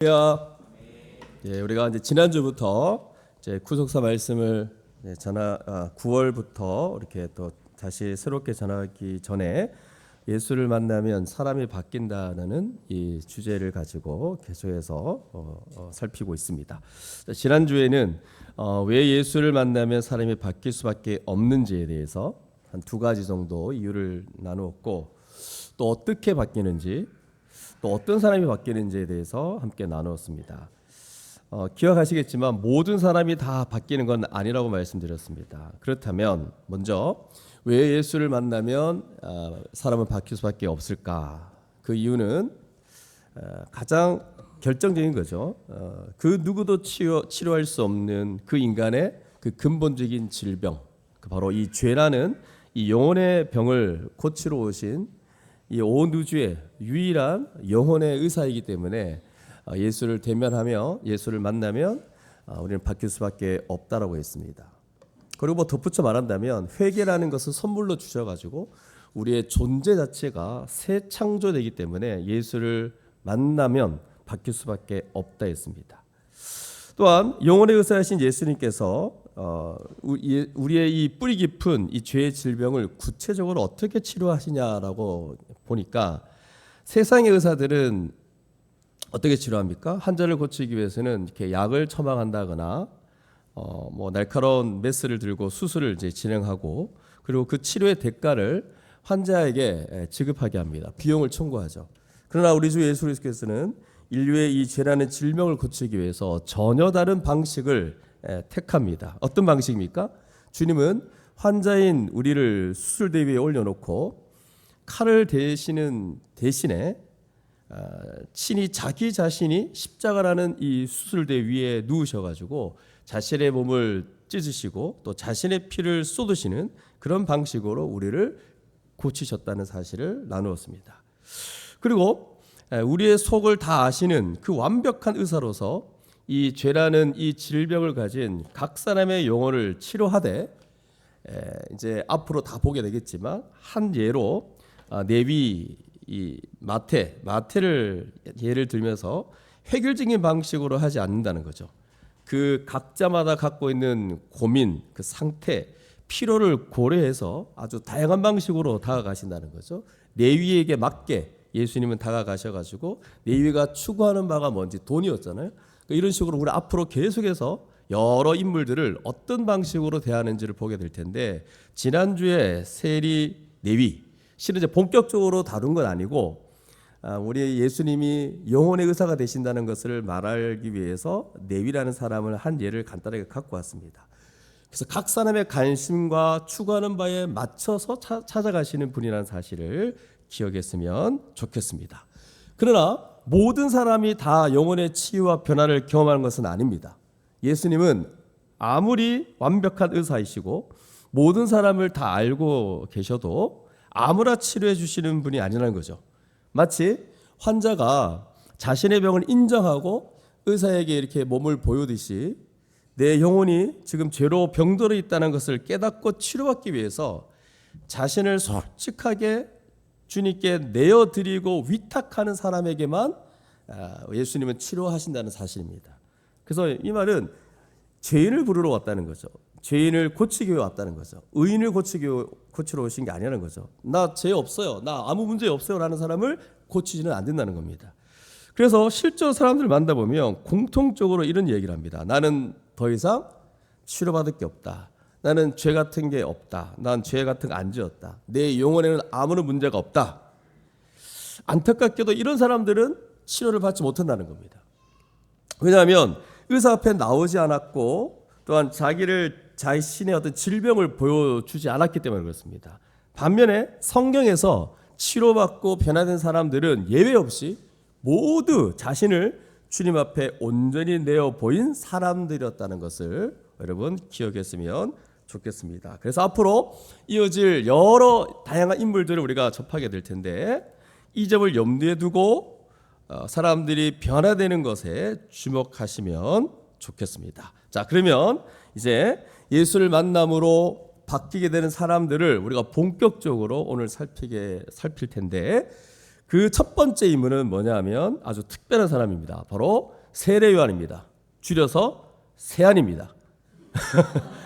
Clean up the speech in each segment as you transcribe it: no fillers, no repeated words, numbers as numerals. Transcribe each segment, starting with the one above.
예, 우리가 이제 지난주부터 이제 구속사 말씀을 9월부터 이렇게 또 다시 새롭게 전하기 전에 예수를 만나면 사람이 바뀐다는 이 주제를 가지고 계속해서 살피고 있습니다. 지난주에는 왜 예수를 만나면 사람이 바뀔 수밖에 없는지에 대해서 한 두 가지 정도 이유를 나누었고, 또 어떻게 바뀌는지, 또 어떤 사람이 바뀌는지에 대해서 함께 나누었습니다. 기억하시겠지만 모든 사람이 다 바뀌는 건 아니라고 말씀드렸습니다. 그렇다면 먼저 왜 예수를 만나면 사람은 바뀔 수밖에 없을까? 그 이유는 가장 결정적인 거죠. 그 누구도 치료할 수 없는 그 인간의 그 근본적인 질병, 바로 이 죄라는 이 영혼의 병을 고치러 오신 이 온 우주의 유일한 영혼의 의사이기 때문에 예수를 대면하며 예수를 만나면 우리는 바뀔 수밖에 없다라고 했습니다. 그리고 뭐 덧붙여 말한다면 회개라는 것을 선물로 주셔가지고 우리의 존재 자체가 새 창조되기 때문에 예수를 만나면 바뀔 수밖에 없다 했습니다. 또한 영혼의 의사이신 예수님께서 우리의 이 뿌리 깊은 이 죄의 질병을 구체적으로 어떻게 치료하시냐라고 보니까 세상의 의사들은 어떻게 치료합니까? 환자를 고치기 위해서는 이렇게 약을 처방한다거나 뭐 날카로운 메스를 들고 수술을 이제 진행하고, 그리고 그 치료의 대가를 환자에게 지급하게 합니다. 비용을 청구하죠. 그러나 우리 주 예수 그리스도께서는 인류의 이 죄라는 질병을 고치기 위해서 전혀 다른 방식을 택합니다. 어떤 방식입니까? 주님은 환자인 우리를 수술대 위에 올려놓고 칼을 대시는 대신에 친히 자기 자신이 십자가라는 이 수술대 위에 누우셔가지고 자신의 몸을 찢으시고 또 자신의 피를 쏟으시는 그런 방식으로 우리를 고치셨다는 사실을 나누었습니다. 그리고 우리의 속을 다 아시는 그 완벽한 의사로서 이 죄라는 이 질병을 가진 각 사람의 영혼을 치료하되, 이제 앞으로 다 보게 되겠지만 한 예로 레위 이 마태를 예를 들면서 획일적인 방식으로 하지 않는다는 거죠. 그 각자마다 갖고 있는 고민, 그 상태, 필요를 고려해서 아주 다양한 방식으로 다가가신다는 거죠. 레위에게 맞게 예수님은 다가가셔가지고 레위가 추구하는 바가 뭔지 돈이었잖아요. 이런 식으로 우리 앞으로 계속해서 여러 인물들을 어떤 방식으로 대하는지를 보게 될 텐데, 지난주에 세리, 레위 실은 이제 본격적으로 다룬 건 아니고 우리 예수님이 영혼의 의사가 되신다는 것을 말하기 위해서 레위라는 사람을 한 예를 간단하게 갖고 왔습니다. 그래서 각 사람의 관심과 추구하는 바에 맞춰서 찾아가시는 분이라는 사실을 기억했으면 좋겠습니다. 그러나 모든 사람이 다 영혼의 치유와 변화를 경험하는 것은 아닙니다. 예수님은 아무리 완벽한 의사이시고 모든 사람을 다 알고 계셔도 아무나 치료해 주시는 분이 아니라는 거죠. 마치 환자가 자신의 병을 인정하고 의사에게 이렇게 몸을 보여듯이 내 영혼이 지금 죄로 병들어 있다는 것을 깨닫고 치료받기 위해서 자신을 솔직하게 주님께 내어드리고 위탁하는 사람에게만 예수님은 치료하신다는 사실입니다. 그래서 이 말은 죄인을 부르러 왔다는 거죠. 죄인을 고치기 위해 왔다는 거죠. 의인을 고치러 오신 게 아니라는 거죠. 나 죄 없어요, 나 아무 문제 없어요 라는 사람을 고치지는 안 된다는 겁니다. 그래서 실제로 사람들을 만나보면 공통적으로 이런 얘기를 합니다. 나는 더 이상 치료받을 게 없다. 나는 죄 같은 게 없다. 난 죄 같은 거 안 지었다. 내 영혼에는 아무런 문제가 없다. 안타깝게도 이런 사람들은 치료를 받지 못한다는 겁니다. 왜냐하면 의사 앞에 나오지 않았고 또한 자신의 어떤 질병을 보여주지 않았기 때문에 그렇습니다. 반면에 성경에서 치료받고 변화된 사람들은 예외 없이 모두 자신을 주님 앞에 온전히 내어 보인 사람들이었다는 것을 여러분 기억했으면 좋겠습니다. 그래서 앞으로 이어질 여러 다양한 인물들을 우리가 접하게 될 텐데 이 점을 염두에 두고 사람들이 변화되는 것에 주목하시면 좋겠습니다. 자, 그러면 이제 예수를 만남으로 바뀌게 되는 사람들을 우리가 본격적으로 오늘 살필 텐데, 그 첫 번째 인물은 뭐냐면 아주 특별한 사람입니다. 바로 세례 요한입니다. 줄여서 세한입니다.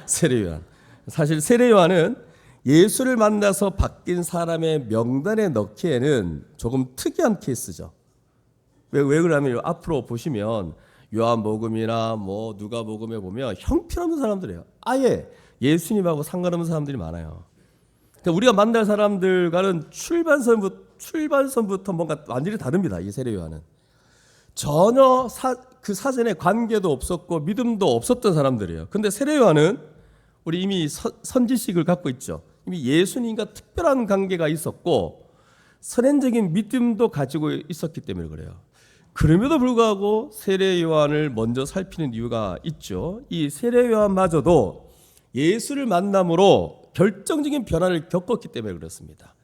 세례 요한. 사실 세례 요한은 예수를 만나서 바뀐 사람의 명단에 넣기에는 조금 특이한 케이스죠. 왜 그러냐면 앞으로 보시면 요한복음이나 뭐 누가복음에 보면 형편없는 사람들이에요. 아예 예수님하고 상관없는 사람들이 많아요. 그러니까 우리가 만날 사람들과는 출발선부터 뭔가 완전히 다릅니다. 이 세례 요한은 전혀 그 사전에 관계도 없었고 믿음도 없었던 사람들이에요. 근데 세례 요한은 우리 이미 선지식을 갖고 있죠. 이미 예수님과 특별한 관계가 있었고 선행적인 믿음도 가지고 있었기 때문에 그래요. 그럼에도 불구하고 세례 요한을 먼저 살피는 이유가 있죠. 이 세례 요한마저도 예수를 만남으로 결정적인 변화를 겪었기 때문에 그렇습니다.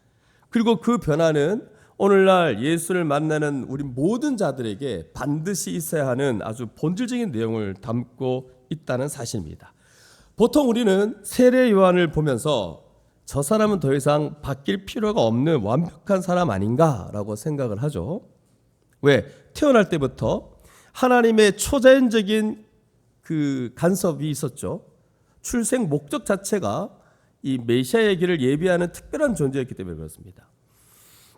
그리고 그 변화는 오늘날 예수를 만나는 우리 모든 자들에게 반드시 있어야 하는 아주 본질적인 내용을 담고 있다는 사실입니다. 보통 우리는 세례 요한을 보면서 저 사람은 더 이상 바뀔 필요가 없는 완벽한 사람 아닌가라고 생각을 하죠. 왜? 태어날 때부터 하나님의 초자연적인 그 간섭이 있었죠. 출생 목적 자체가 이 메시아의 길을 예비하는 특별한 존재였기 때문에 그렇습니다.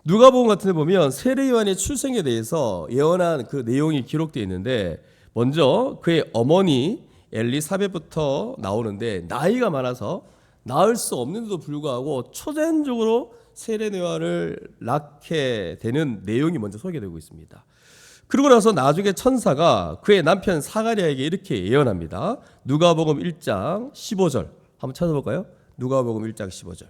누가복음 같은 데 보면 세례 요한의 출생에 대해서 예언한 그 내용이 기록되어 있는데 먼저 그의 어머니 엘리사벳부터 나오는데 나이가 많아서 낳을 수 없는데도 불구하고 초자연적으로 세례 요한을 낳게 되는 내용이 먼저 소개되고 있습니다. 그러고 나서 나중에 천사가 그의 남편 사가랴에게 이렇게 예언합니다. 누가복음 1장 15절 한번 찾아볼까요? 누가복음 1장 15절.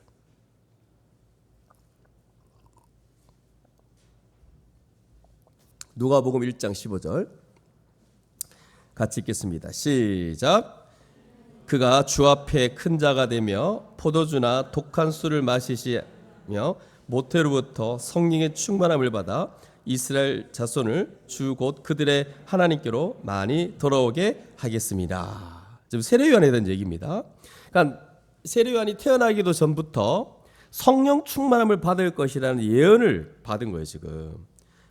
누가복음 1장 15절 같이 읽겠습니다. 시작. 그가 주 앞에 큰 자가 되며 포도주나 독한 술을 마시시며 모태로부터 성령의 충만함을 받아 이스라엘 자손을 주 곧 그들의 하나님께로 많이 돌아오게 하겠습니다. 지금 세례 요한에 대한 얘기입니다. 그러니까 세례 요한이 태어나기도 전부터 성령 충만함을 받을 것이라는 예언을 받은 거예요, 지금.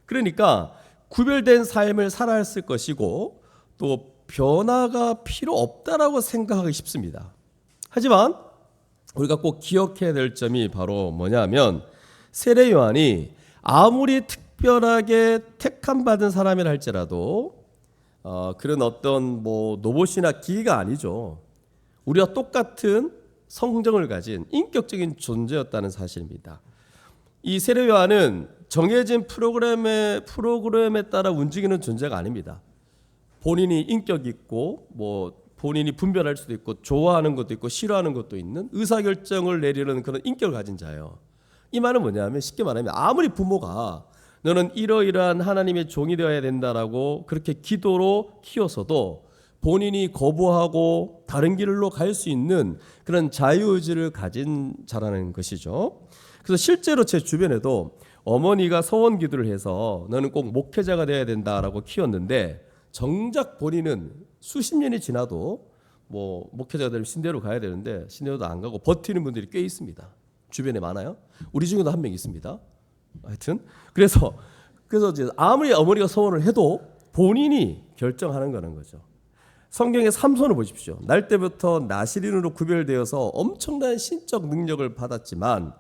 그러니까 구별된 삶을 살아야 했을 것이고 또 변화가 필요 없다라고 생각하기 쉽습니다. 하지만 우리가 꼭 기억해야 될 점이 바로 뭐냐면 세례 요한이 아무리 특별하게 택함 받은 사람이라 할지라도 그런 어떤 뭐 로봇이나 기계가 아니죠. 우리와 똑같은 성정을 가진 인격적인 존재였다는 사실입니다. 이 세례 요한은 정해진 프로그램에 따라 움직이는 존재가 아닙니다. 본인이 인격이 있고 뭐 본인이 분별할 수도 있고 좋아하는 것도 있고 싫어하는 것도 있는 의사결정을 내리는 그런 인격을 가진 자예요. 이 말은 뭐냐면 쉽게 말하면 아무리 부모가 너는 이러이러한 하나님의 종이 되어야 된다라고 그렇게 기도로 키워서도 본인이 거부하고 다른 길로 갈 수 있는 그런 자유의지를 가진 자라는 것이죠. 그래서 실제로 제 주변에도 어머니가 서원 기도를 해서 너는 꼭 목회자가 되어야 된다라고 키웠는데 정작 본인은 수십 년이 지나도 뭐 목회자가 되면 신대로 가야 되는데 신대로도 안 가고 버티는 분들이 꽤 있습니다. 주변에 많아요. 우리 중에도 한 명 있습니다. 하여튼 그래서 이제 아무리 어머니가 서원을 해도 본인이 결정하는 거는 거죠. 성경의 삼손을 보십시오. 날 때부터 나시린으로 구별되어서 엄청난 신적 능력을 받았지만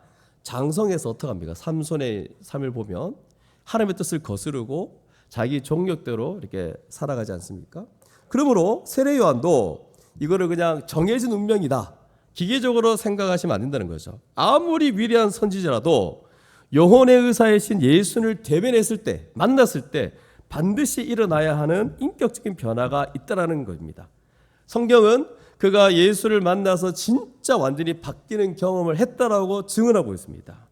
장성에서 어떡합니까? 삼손의 삶을 보면 하나님의 뜻을 거스르고 자기 종력대로 이렇게 살아가지 않습니까? 그러므로 세례 요한도 이거를 그냥 정해진 운명이다, 기계적으로 생각하시면 안 된다는 거죠. 아무리 위대한 선지자라도 영혼의 의사이신 예수를 대면했을 때, 만났을 때 반드시 일어나야 하는 인격적인 변화가 있다라는 겁니다. 성경은 그가 예수를 만나서 진짜 완전히 바뀌는 경험을 했다라고 증언하고 있습니다.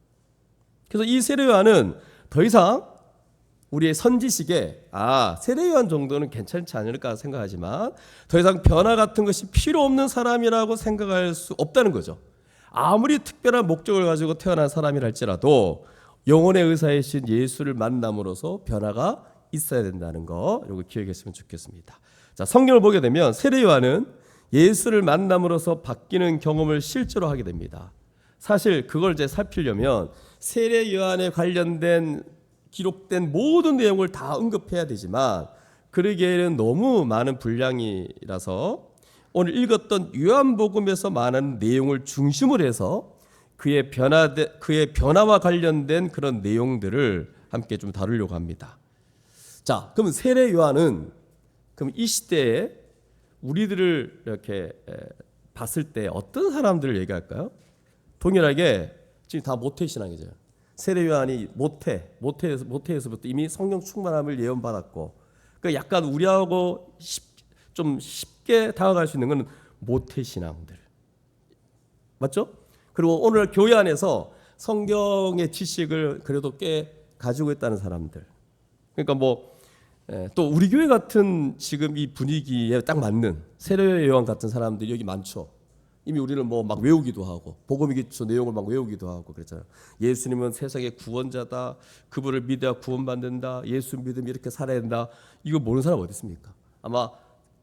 그래서 이 세례 요한은 더 이상 우리의 선지식에 세례 요한 정도는 괜찮지 않을까 생각하지만 더 이상 변화 같은 것이 필요 없는 사람이라고 생각할 수 없다는 거죠. 아무리 특별한 목적을 가지고 태어난 사람이라 할지라도 영혼의 의사이신 예수를 만남으로써 변화가 있어야 된다는 거, 이거 기억했으면 좋겠습니다. 자, 성경을 보게 되면 세례 요한은 예수를 만남으로써 바뀌는 경험을 실제로 하게 됩니다. 사실 그걸 이제 살피려면 세례 요한에 관련된 기록된 모든 내용을 다 언급해야 되지만 그러기에는 너무 많은 분량이라서 오늘 읽었던 요한복음에서 많은 내용을 중심으로 해서 그의 변화와 관련된 그런 내용들을 함께 좀 다루려고 합니다. 자, 그러면 세례 요한은 그럼 이 시대에 우리들을 이렇게 봤을 때 어떤 사람들을 얘기할까요? 동일하게 지금 다 모태신앙이죠. 세례 요한이 모태에서부터 이미 성령 충만함을 예언받았고, 그러니까 약간 우리하고 좀 쉽게 다가갈 수 있는 건 모태신앙들, 맞죠? 그리고 오늘 교회 안에서 성경의 지식을 그래도 꽤 가지고 있다는 사람들. 그러니까 또 우리 교회 같은 지금 이 분위기에 딱 맞는 세례 요한 같은 사람들이 여기 많죠. 이미 우리는 막 외우기도 하고 복음기초 내용을 막 외우기도 하고 그랬잖아요. 예수님은 세상의 구원자다. 그분을 믿어야 구원받는다. 예수 믿으면 이렇게 살아야 된다. 이거 모르는 사람 어디 있습니까? 아마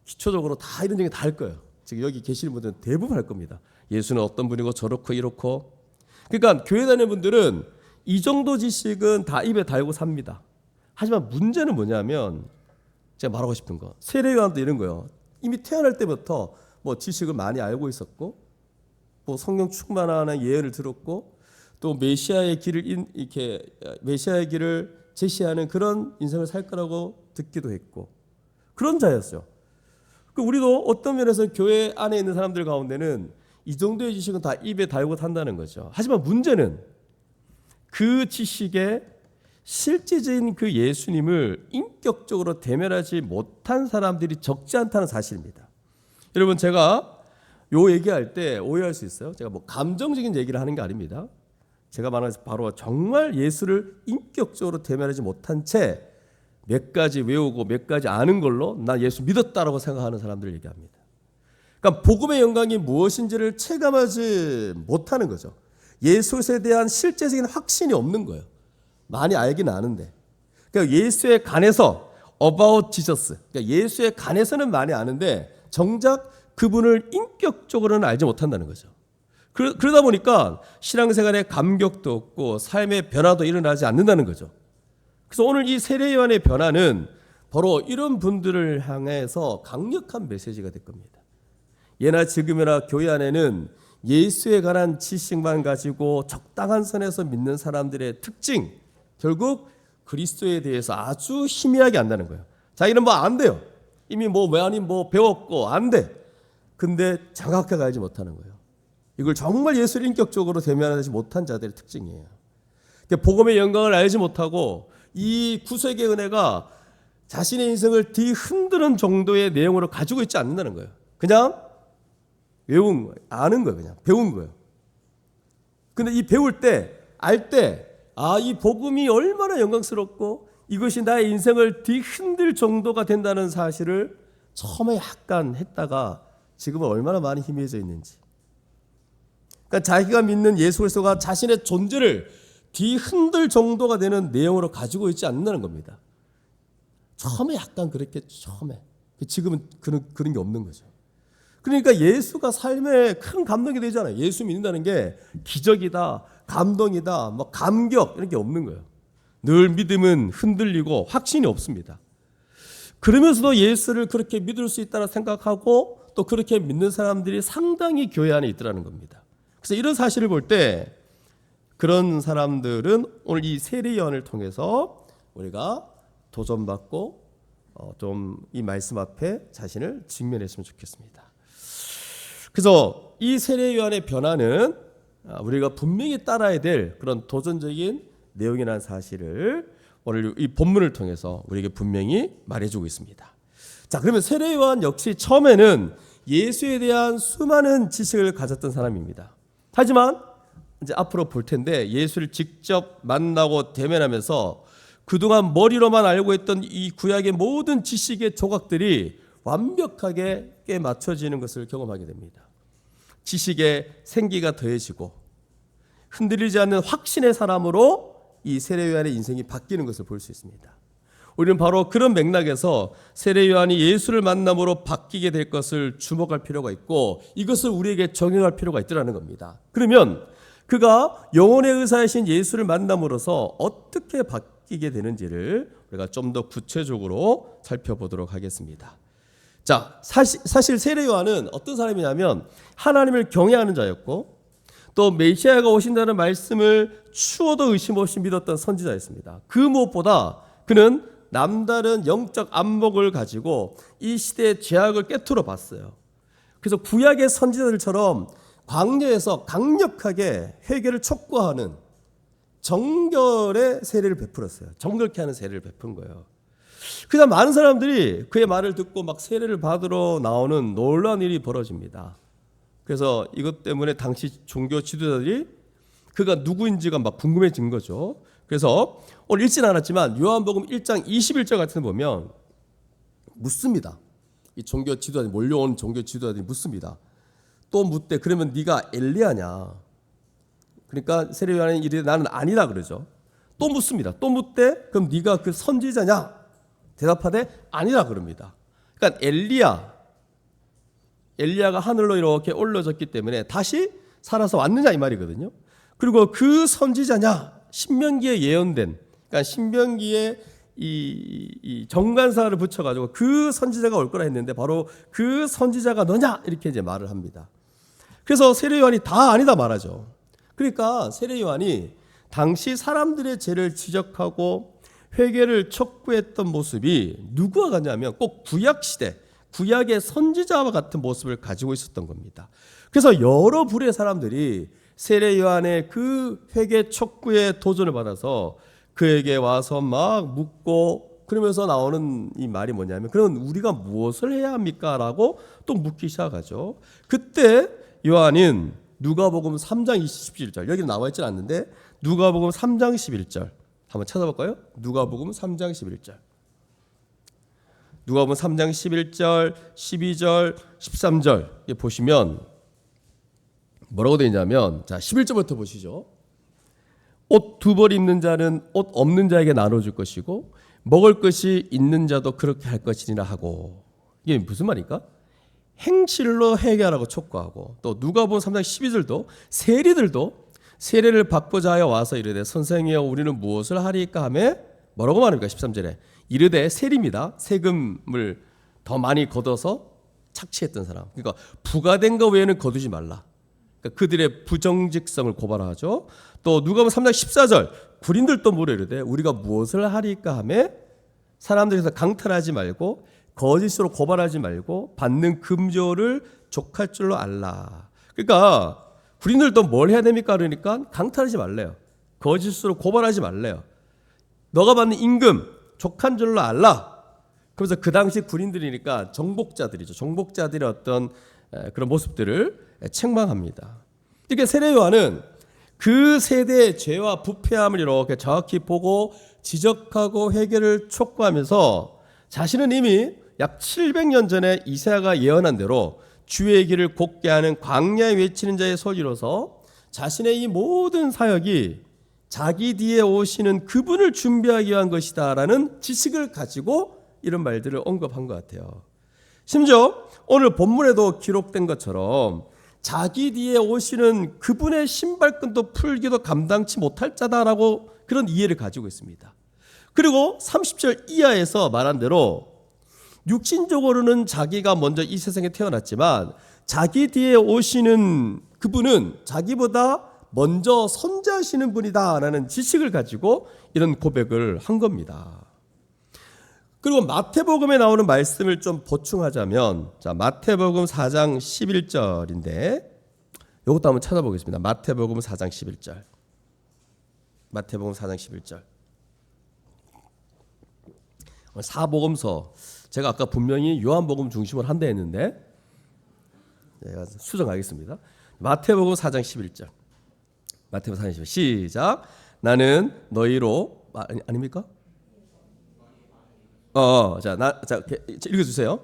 기초적으로 다 이런 얘기 다 할 거예요. 지금 여기 계시는 분들은 대부분 할 겁니다. 예수는 어떤 분이고 저렇고 이렇고. 그러니까 교회 다니는 분들은 이 정도 지식은 다 입에 달고 삽니다. 하지만 문제는 뭐냐면 제가 말하고 싶은 거, 세례 요한도 이런 거예요. 이미 태어날 때부터 지식을 많이 알고 있었고, 성령 충만하는 예언을 들었고, 또 메시아의 메시아의 길을 제시하는 그런 인생을 살 거라고 듣기도 했고, 그런 자였어요. 우리도 어떤 면에서 교회 안에 있는 사람들 가운데는 이 정도의 지식은 다 입에 달고 산다는 거죠. 하지만 문제는 그 지식에 실제적인 그 예수님을 인격적으로 대면하지 못한 사람들이 적지 않다는 사실입니다. 여러분, 제가 요 얘기할 때 오해할 수 있어요. 제가 감정적인 얘기를 하는 게 아닙니다. 제가 말하는 바로 정말 예수를 인격적으로 대면하지 못한 채 몇 가지 외우고 몇 가지 아는 걸로 나 예수 믿었다라고 생각하는 사람들을 얘기합니다. 그러니까 복음의 영광이 무엇인지를 체감하지 못하는 거죠. 예수에 대한 실제적인 확신이 없는 거예요. 많이 알긴 아는데. 그러니까 예수에 관해서 about Jesus, 그러니까 예수에 관해서는 많이 아는데 정작 그분을 인격적으로는 알지 못한다는 거죠. 그러다 보니까 신앙생활에 감격도 없고 삶의 변화도 일어나지 않는다는 거죠. 그래서 오늘 이 세례 요한의 변화는 바로 이런 분들을 향해서 강력한 메시지가 될 겁니다. 예나 지금이나 교회 안에는 예수에 관한 지식만 가지고 적당한 선에서 믿는 사람들의 특징, 결국 그리스도에 대해서 아주 희미하게 안다는 거예요. 자기는 안 돼요. 이미 배웠고 안 돼. 근데 정확하게 알지 못하는 거예요. 이걸 정말 예수를 인격적으로 대면하지 못한 자들의 특징이에요. 복음의 영광을 알지 못하고 이 구속의 은혜가 자신의 인생을 뒤흔드는 정도의 내용으로 가지고 있지 않는다는 거예요. 그냥 외운 거예요. 아는 거예요. 그냥 배운 거예요. 근데 이 배울 때, 알 때, 이 복음이 얼마나 영광스럽고 이것이 나의 인생을 뒤흔들 정도가 된다는 사실을 처음에 약간 했다가 지금은 얼마나 많이 희미해져 있는지. 그러니까 자기가 믿는 예수 그리스도가 자신의 존재를 뒤흔들 정도가 되는 내용으로 가지고 있지 않는다는 겁니다. 처음에 약간 그랬겠죠. 처음에. 지금은 그런 게 없는 거죠. 그러니까 예수가 삶에 큰 감동이 되잖아요. 예수 믿는다는 게 기적이다, 감동이다, 감격 이런 게 없는 거예요. 늘 믿음은 흔들리고 확신이 없습니다. 그러면서도 예수를 그렇게 믿을 수 있다고 생각하고 또 그렇게 믿는 사람들이 상당히 교회 안에 있더라는 겁니다. 그래서 이런 사실을 볼 때 그런 사람들은 오늘 이 세례 요한을 통해서 우리가 도전받고 좀 이 말씀 앞에 자신을 직면했으면 좋겠습니다. 그래서 이 세례 요한의 변화는 우리가 분명히 따라야 될 그런 도전적인 내용이라는 사실을 오늘 이 본문을 통해서 우리에게 분명히 말해주고 있습니다. 자, 그러면 세례 요한 역시 처음에는 예수에 대한 수많은 지식을 가졌던 사람입니다. 하지만 이제 앞으로 볼 텐데 예수를 직접 만나고 대면하면서 그동안 머리로만 알고 있던 이 구약의 모든 지식의 조각들이 완벽하게 꽤 맞춰지는 것을 경험하게 됩니다. 지식의 생기가 더해지고 흔들리지 않는 확신의 사람으로 이 세례 요한의 인생이 바뀌는 것을 볼 수 있습니다. 우리는 바로 그런 맥락에서 세례 요한이 예수를 만남으로 바뀌게 될 것을 주목할 필요가 있고 이것을 우리에게 적용할 필요가 있다는 겁니다. 그러면 그가 영혼의 의사이신 예수를 만남으로써 어떻게 바뀌게 되는지를 우리가 좀 더 구체적으로 살펴보도록 하겠습니다. 자, 사실 세례 요한은 어떤 사람이냐면 하나님을 경외하는 자였고 또 메시아가 오신다는 말씀을 추호도 의심 없이 믿었던 선지자였습니다. 그 무엇보다 그는 남다른 영적 안목을 가지고 이 시대의 죄악을 깨트려 봤어요. 그래서 구약의 선지자들처럼 광야에서 강력하게 회개를 촉구하는 정결의 세례를 베풀었어요. 정결케 하는 세례를 베푼 거예요. 그다음 많은 사람들이 그의 말을 듣고 막 세례를 받으러 나오는 놀라운 일이 벌어집니다. 그래서 이것 때문에 당시 종교 지도자들이 그가 누구인지가 막 궁금해진 거죠. 그래서 오늘 읽진 않았지만 요한복음 1장 21절 같은 데 보면 묻습니다. 이 종교 지도자들이 몰려온 종교 지도자들이 묻습니다. 또 묻되 그러면 네가 엘리야냐? 그러니까 세례 요한이 이르되 나는 아니라 그러죠. 또 묻습니다. 또 묻되 그럼 네가 그 선지자냐? 대답하되 아니라 그럽니다. 그러니까 엘리야가 하늘로 이렇게 올려졌기 때문에 다시 살아서 왔느냐 이 말이거든요. 그리고 그 선지자냐? 신명기에 예언된, 그러니까 신명기에 이 정관사를 붙여가지고 그 선지자가 올 거라 했는데 바로 그 선지자가 너냐? 이렇게 이제 말을 합니다. 그래서 세례 요한이 다 아니다 말하죠. 그러니까 세례 요한이 당시 사람들의 죄를 지적하고 회개를 촉구했던 모습이 누구와 같냐면 꼭 구약 시대, 구약의 선지자와 같은 모습을 가지고 있었던 겁니다. 그래서 여러 부류의 사람들이 세례 요한의 그 회개 촉구에 도전을 받아서 그에게 와서 막 묻고 그러면서 나오는 이 말이 뭐냐면 그럼 우리가 무엇을 해야 합니까? 라고 또 묻기 시작하죠. 그때 요한은 누가복음 3장 27절 여기는 나와 있지 않는데 누가복음 3장 11절 한번 찾아볼까요? 누가복음 3장 11절 누가복음 3장 11절 12절 13절 보시면 뭐라고 되어 있냐면 자 11절부터 보시죠. 옷 두 벌 입는 자는 옷 없는 자에게 나눠줄 것이고 먹을 것이 있는 자도 그렇게 할 것이니라 하고 이게 무슨 말입니까? 행실로 회개하라고 촉구하고 또 누가복음 3장 12절도 세리들도 세례를 받고자 하여 와서 이르되 선생이여 우리는 무엇을 하리까 하며 뭐라고 말합니까? 13절에 이르되 세리입니다. 세금을 더 많이 걷어서 착취했던 사람. 그러니까 부과된 것 외에는 거두지 말라. 그러니까 그들의 부정직성을 고발하죠. 또 누가복음 3장 14절 군인들도 물어 이르되 우리가 무엇을 하리까 하며 사람들에서 강탈하지 말고 거짓으로 고발하지 말고 받는 금조를 족할 줄로 알라. 그러니까 군인들도 뭘 해야 됩니까? 그러니까 강탈하지 말래요. 거짓으로 고발하지 말래요. 너가 받는 임금 족한 줄로 알라. 그래서 그 당시 군인들이니까 정복자들이죠. 정복자들의 어떤 그런 모습들을 책망합니다. 이렇게 세례 요한은 그 세대의 죄와 부패함을 이렇게 정확히 보고 지적하고 회개를 촉구하면서 자신은 이미 약 700년 전에 이사야가 예언한 대로 주의 길을 곱게 하는 광야에 외치는 자의 소리로서 자신의 이 모든 사역이 자기 뒤에 오시는 그분을 준비하기 위한 것이다라는 지식을 가지고 이런 말들을 언급한 것 같아요. 심지어 오늘 본문에도 기록된 것처럼 자기 뒤에 오시는 그분의 신발끈도 풀기도 감당치 못할 자다라고 그런 이해를 가지고 있습니다. 그리고 30절 이하에서 말한 대로 육신적으로는 자기가 먼저 이 세상에 태어났지만 자기 뒤에 오시는 그분은 자기보다 먼저 선지하시는 분이다라는 지식을 가지고 이런 고백을 한 겁니다. 그리고 마태복음에 나오는 말씀을 좀 보충하자면 자 마태복음 4장 11절인데 이것도 한번 찾아보겠습니다. 마태복음 4장 11절 마태복음 4장 11절 사복음서 제가 아까 분명히 요한복음 중심으로 한다 했는데 제가 수정하겠습니다. 마태복음 4장 11절 마태복음 4장 11절 시작 나는 너희로 아닙니까? 자 읽어주세요.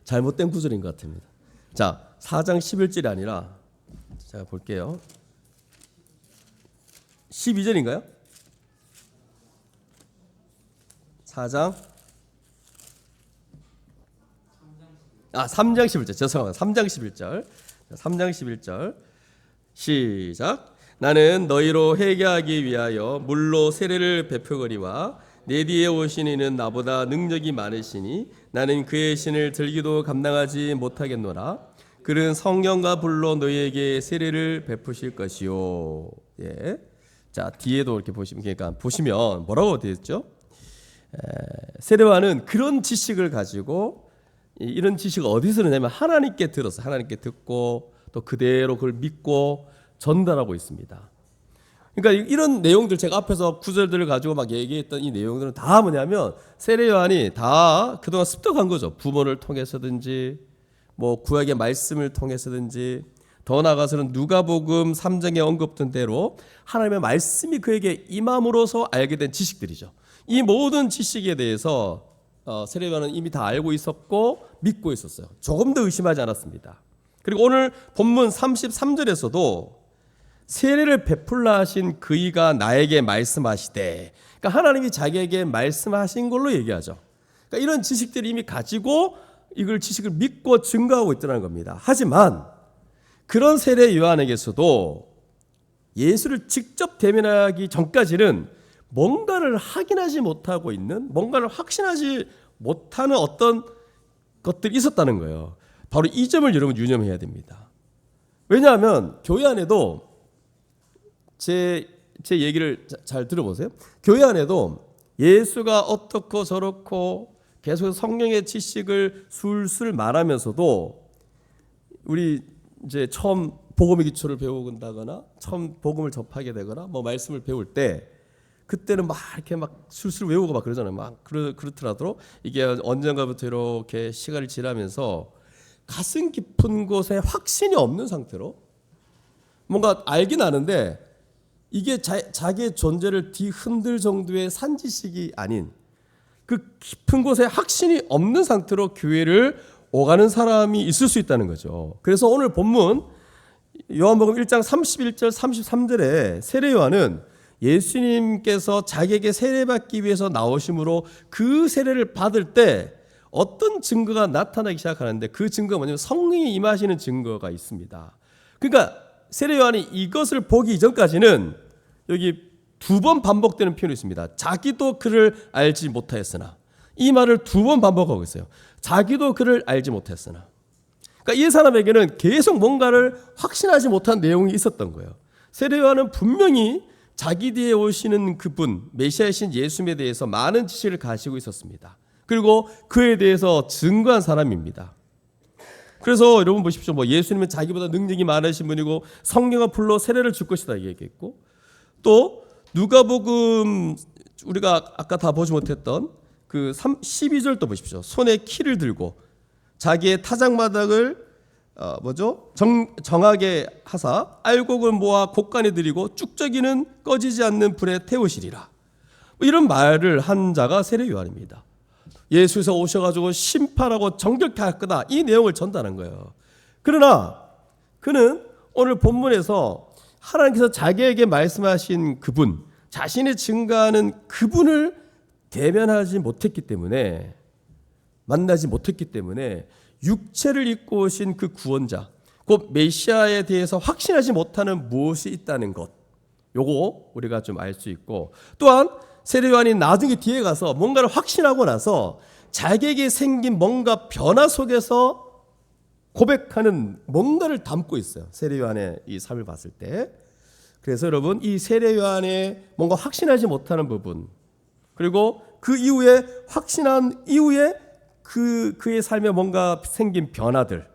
잘못된 구절인 것 같습니다. 자 4장 11절이 아니라 제가 볼게요. 12절인가요? 4장 3장 11절 죄송합니다. 3장 11절 3장 11절 시작. 나는 너희로 회개하기 위하여 물로 세례를 베푸거니와 내 뒤에 오신 이는 나보다 능력이 많으시니 나는 그의 신을 들기도 감당하지 못하겠노라. 그는 성령과 불로 너희에게 세례를 베푸실 것이요. 예. 자, 뒤에도 이렇게 보시면 뭐라고 되어 있죠? 세례와는 그런 지식을 가지고, 이런 지식을 어디서 듣냐면 하나님께 들어서 하나님께 듣고 또 그대로 그걸 믿고 전달하고 있습니다. 그러니까 이런 내용들, 제가 앞에서 구절들을 가지고 막 얘기했던 이 내용들은 다 뭐냐면 세례 요한이 다 그동안 습득한 거죠. 부모를 통해서든지 뭐 구약의 말씀을 통해서든지 더 나아가서는 누가복음 3장에 언급된 대로 하나님의 말씀이 그에게 임함으로써 알게 된 지식들이죠. 이 모든 지식에 대해서 세례 요한은 이미 다 알고 있었고 믿고 있었어요. 조금 더 의심하지 않았습니다. 그리고 오늘 본문 33절에서도 세례를 베풀라 하신 그이가 나에게 말씀하시되, 그러니까 하나님이 자기에게 말씀하신 걸로 얘기하죠. 그러니까 이런 지식들을 이미 가지고 이걸 지식을 믿고 증거하고 있다는 겁니다. 하지만 그런 세례 요한에게서도 예수를 직접 대면하기 전까지는 뭔가를 확인하지 못하고 있는, 뭔가를 확신하지 못하는 어떤 것들이 있었다는 거예요. 바로 이 점을 여러분 유념해야 됩니다. 왜냐하면 교회 안에도 제 얘기를 잘 들어보세요. 교회 안에도 예수가 어떻고 저렇고 계속 성령의 지식을 술술 말하면서도 우리 이제 처음 복음의 기초를 배우다거나 처음 복음을 접하게 되거나 뭐 말씀을 배울 때 그때는 막 이렇게 막 술술 외우고 막 그러잖아요. 막 그렇더라도 이게 언젠가부터 이렇게 시간이 지나면서 가슴 깊은 곳에 확신이 없는 상태로 뭔가 알긴 아는데 이게 자기의 존재를 뒤흔들 정도의 산지식이 아닌 그 깊은 곳에 확신이 없는 상태로 교회를 오가는 사람이 있을 수 있다는 거죠. 그래서 오늘 본문 요한복음 1장 31절 33절에 세례 요한은 예수님께서 자기에게 세례받기 위해서 나오심으로 그 세례를 받을 때 어떤 증거가 나타나기 시작하는데 그 증거가 뭐냐면 성령이 임하시는 증거가 있습니다. 그러니까 세례 요한이 이것을 보기 이전까지는 여기 2번 반복되는 표현이 있습니다. 자기도 그를 알지 못하였으나, 이 말을 2번 반복하고 있어요. 자기도 그를 알지 못했으나. 그러니까 이 사람에게는 계속 뭔가를 확신하지 못한 내용이 있었던 거예요. 세례 요한은 분명히 자기 뒤에 오시는 그분, 메시아이신 예수님에 대해서 많은 지식을 가지고 있었습니다. 그리고 그에 대해서 증거한 사람입니다. 그래서 여러분 보십시오. 뭐 예수님은 자기보다 능력이 많으신 분이고 성령과 불로 세례를 줄 것이다 얘기했고, 또 누가복음 우리가 아까 다 보지 못했던 그 12절도 보십시오. 손에 키를 들고 자기의 타작마당을 정하게 하사 알곡을 모아 곡간에 들이고 쭉저기는 꺼지지 않는 불에 태우시리라. 이런 말을 한 자가 세례 요한입니다. 예수에서 오셔가지고 심판하고 정결케 할 거다, 이 내용을 전달한 거예요. 그러나 그는 오늘 본문에서 하나님께서 자기에게 말씀하신 그분, 자신이 증거하는 그분을 대면하지 못했기 때문에, 만나지 못했기 때문에 육체를 입고 오신 그 구원자, 곧 메시아에 대해서 확신하지 못하는 무엇이 있다는 것, 요거 우리가 좀 알 수 있고, 또한 세례 요한이 나중에 뒤에 가서 뭔가를 확신하고 나서 자기에게 생긴 뭔가 변화 속에서 고백하는 뭔가를 담고 있어요. 세례 요한의 이 삶을 봤을 때. 그래서 여러분, 이 세례 요한의 뭔가 확신하지 못하는 부분, 그리고 그 이후에 확신한 이후에 그의 삶에 뭔가 생긴 변화들,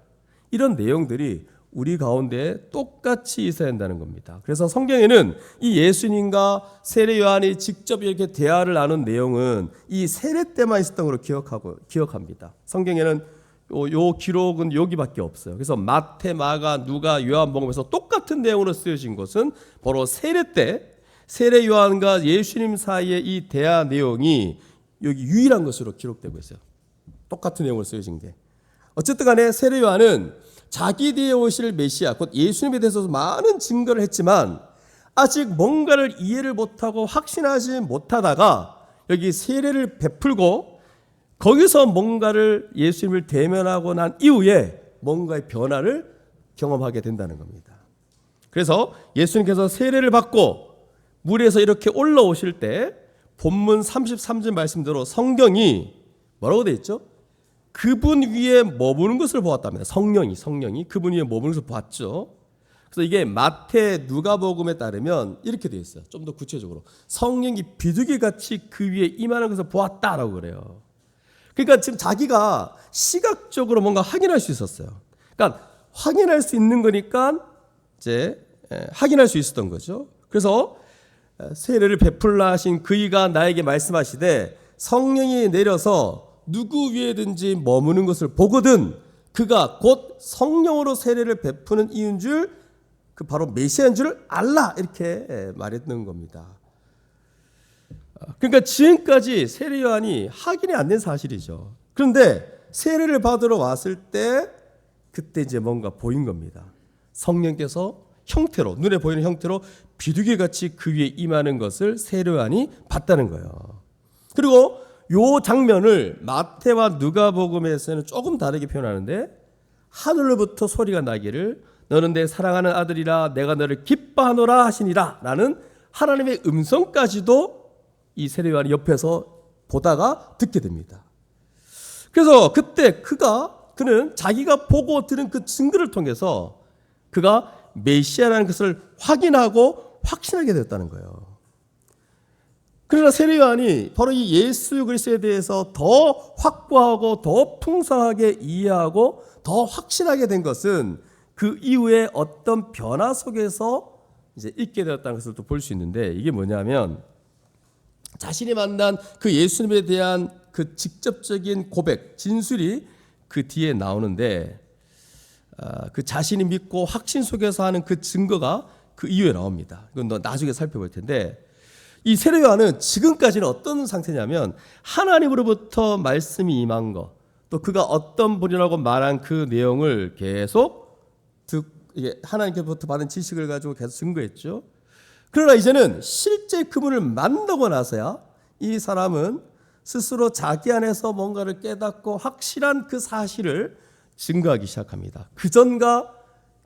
이런 내용들이 우리 가운데 똑같이 있어야 한다는 겁니다. 그래서 성경에는 이 예수님과 세례 요한이 직접 이렇게 대화를 나눈 내용은 이 세례 때만 있었던 걸로 기억합니다. 성경에는 요 기록은 여기밖에 없어요. 그래서 마태, 마가, 누가, 요한복음에서 똑같은 내용으로 쓰여진 것은 바로 세례 때 세례 요한과 예수님 사이의 이 대화 내용이 여기 유일한 것으로 기록되고 있어요. 똑같은 내용으로 쓰여진 게. 어쨌든 간에 세례 요한은 자기 뒤에 오실 메시아, 곧 예수님에 대해서 많은 증거를 했지만 아직 뭔가를 이해를 못하고 확신하지 못하다가 여기 세례를 베풀고 거기서 뭔가를 예수님을 대면하고 난 이후에 뭔가의 변화를 경험하게 된다는 겁니다. 그래서 예수님께서 세례를 받고 물에서 이렇게 올라오실 때 본문 33절 말씀대로 성경이 뭐라고 되어 있죠? 그분 위에 머무는 것을 보았답니다. 성령이 그분 위에 머무는 것을 보았죠. 그래서 이게 마태 누가복음에 따르면 이렇게 되어 있어요. 좀 더 구체적으로 성령이 비둘기같이 그 위에 임하는 것을 보았다라고 그래요. 그러니까 지금 자기가 시각적으로 뭔가 확인할 수 있었어요. 그러니까 확인할 수 있는 거니까 이제 확인할 수 있었던 거죠. 그래서 세례를 베풀라 하신 그이가 나에게 말씀하시되 성령이 내려서 누구 위에든지 머무는 것을 보거든 그가 곧 성령으로 세례를 베푸는 이인 줄 그 바로 메시아인 줄 알라 이렇게 말했는 겁니다. 그러니까 지금까지 세례 요한이 확인이 안 된 사실이죠. 그런데 세례를 받으러 왔을 때 그때 이제 뭔가 보인 겁니다. 성령께서 형태로 눈에 보이는 형태로 비둘기같이 그 위에 임하는 것을 세례 요한이 봤다는 거예요. 그리고 요 장면을 마태와 누가복음에서는 조금 다르게 표현하는데 하늘로부터 소리가 나기를 너는 내 사랑하는 아들이라 내가 너를 기뻐하노라 하시니라 라는 하나님의 음성까지도 이 세례 요한이 옆에서 보다가 듣게 됩니다. 그래서 그때 그는 자기가 보고 들은 그 증거를 통해서 그가 메시아라는 것을 확인하고 확신하게 되었다는 거예요. 그러나 세례 요한이 바로 이 예수 그리스도에 대해서 더 확고하고 더 풍성하게 이해하고 더 확신하게 된 것은 그 이후에 어떤 변화 속에서 이제 있게 되었다는 것을 또 볼 수 있는데 이게 뭐냐면 자신이 만난 그 예수님에 대한 그 직접적인 고백, 진술이 그 뒤에 나오는데 그 자신이 믿고 확신 속에서 하는 그 증거가 그 이후에 나옵니다. 이건 나중에 살펴볼 텐데 이 세례 요한은 지금까지는 어떤 상태냐면 하나님으로부터 말씀이 임한 것, 또 그가 어떤 분이라고 말한 그 내용을 계속 하나님께로부터 받은 지식을 가지고 계속 증거했죠. 그러나 이제는 실제 그분을 만나고 나서야 이 사람은 스스로 자기 안에서 뭔가를 깨닫고 확실한 그 사실을 증거하기 시작합니다. 그전과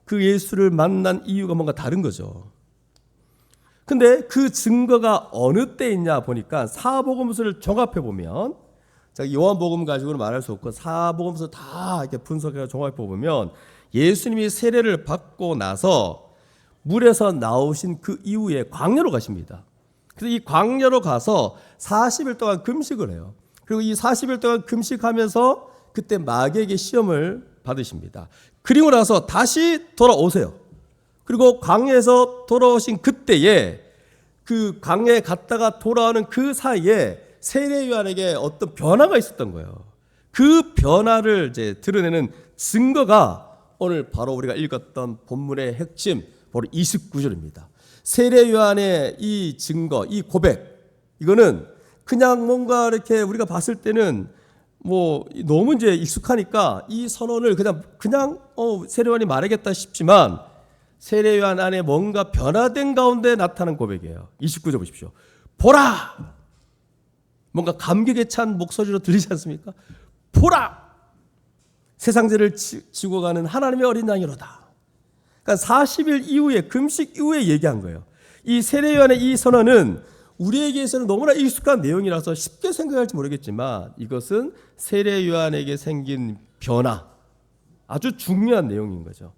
그 예수를 만난 이유가 뭔가 다른 거죠. 근데 그 증거가 어느 때 있냐 보니까 사복음서를 종합해 보면 요한복음 가지고는 말할 수 없고 사복음서 다 이렇게 분석해서 종합해 보면 예수님이 세례를 받고 나서 물에서 나오신 그 이후에 광야로 가십니다. 그래서 이 광야로 가서 40일 동안 금식을 해요. 그리고 이 40일 동안 금식하면서 그때 마귀에게 시험을 받으십니다. 그리고 나서 다시 돌아오세요. 그리고 광야에서 돌아오신 그때에 그 광야에 갔다가 돌아오는 그 사이에 세례 요한에게 어떤 변화가 있었던 거예요. 그 변화를 이제 드러내는 증거가 오늘 바로 우리가 읽었던 본문의 핵심 바로 29절입니다. 세례 요한의 이 증거, 이 고백, 이거는 그냥 뭔가 이렇게 우리가 봤을 때는 뭐 너무 이제 익숙하니까 이 선언을 그냥 세례 요한이 말하겠다 싶지만 세례 요한 안에 뭔가 변화된 가운데 나타난 고백이에요. 29절 보십시오. 보라! 뭔가 감격에 찬 목소리로 들리지 않습니까? 보라! 세상 죄를 지고 가는 하나님의 어린 양이로다. 그러니까 40일 이후에 금식 이후에 얘기한 거예요. 이 세례 요한의 이 선언은 우리에게서는 너무나 익숙한 내용이라서 쉽게 생각할지 모르겠지만 이것은 세례 요한에게 생긴 변화, 아주 중요한 내용인 거죠.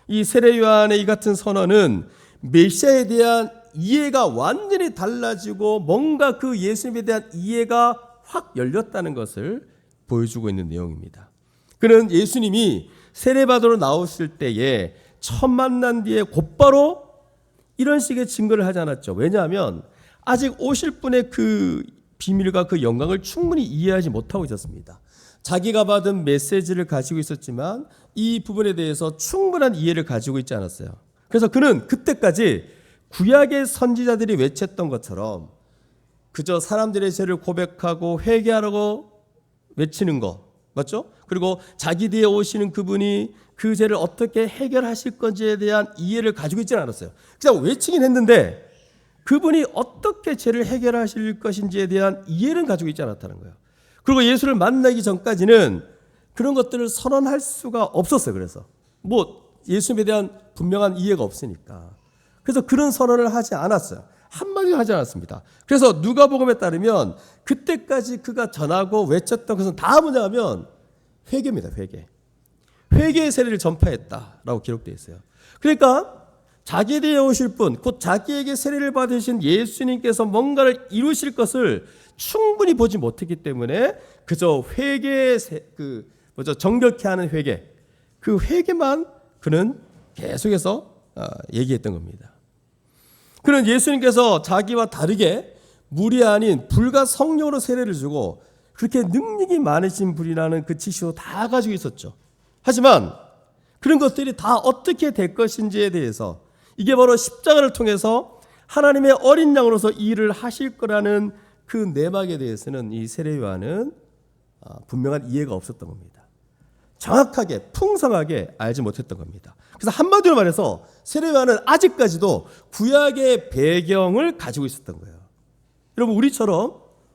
이 세례 요한의 이 같은 선언은 메시아에 대한 이해가 완전히 달라지고 뭔가 그 예수님에 대한 이해가 확 열렸다는 것을 보여주고 있는 내용입니다. 그는 예수님이 세례받으러 나오실 때에 처음 만난 뒤에 곧바로 이런 식의 증거를 하지 않았죠. 왜냐하면 아직 오실 분의 그 비밀과 그 영광을 충분히 이해하지 못하고 있었습니다. 자기가 받은 메시지를 가지고 있었지만 이 부분에 대해서 충분한 이해를 가지고 있지 않았어요. 그래서 그는 그때까지 구약의 선지자들이 외쳤던 것처럼 그저 사람들의 죄를 고백하고 회개하라고 외치는 거 맞죠? 그리고 자기 뒤에 오시는 그분이 그 죄를 어떻게 해결하실 건지에 대한 이해를 가지고 있지는 않았어요. 그냥 외치긴 했는데 그분이 어떻게 죄를 해결하실 것인지에 대한 이해는 가지고 있지 않았다는 거예요. 그리고 예수를 만나기 전까지는 그런 것들을 선언할 수가 없었어요. 그래서 예수님에 대한 분명한 이해가 없으니까. 그래서 그런 선언을 하지 않았어요. 한마디도 하지 않았습니다. 그래서 누가복음에 따르면 그때까지 그가 전하고 외쳤던 것은 다 뭐냐면 회개입니다. 회개의 세례를 전파했다라고 기록되어 있어요. 그러니까 자기에 대해 오실 분, 곧 자기에게 세례를 받으신 예수님께서 뭔가를 이루실 것을 충분히 보지 못했기 때문에 그저 정결케 하는 회개, 그 회개만 그는 계속해서 얘기했던 겁니다. 그는 예수님께서 자기와 다르게 물이 아닌 불과 성령으로 세례를 주고 그렇게 능력이 많으신 분이라는 그 지식도 다 가지고 있었죠. 하지만 그런 것들이 다 어떻게 될 것인지에 대해서 이게 바로 십자가를 통해서 하나님의 어린 양으로서 이 일을 하실 거라는 그 내막에 대해서는 이 세례 요한은 분명한 이해가 없었던 겁니다. 정확하게 풍성하게 알지 못했던 겁니다. 그래서 한마디로 말해서 세례 요한은 아직까지도 구약의 배경을 가지고 있었던 거예요. 여러분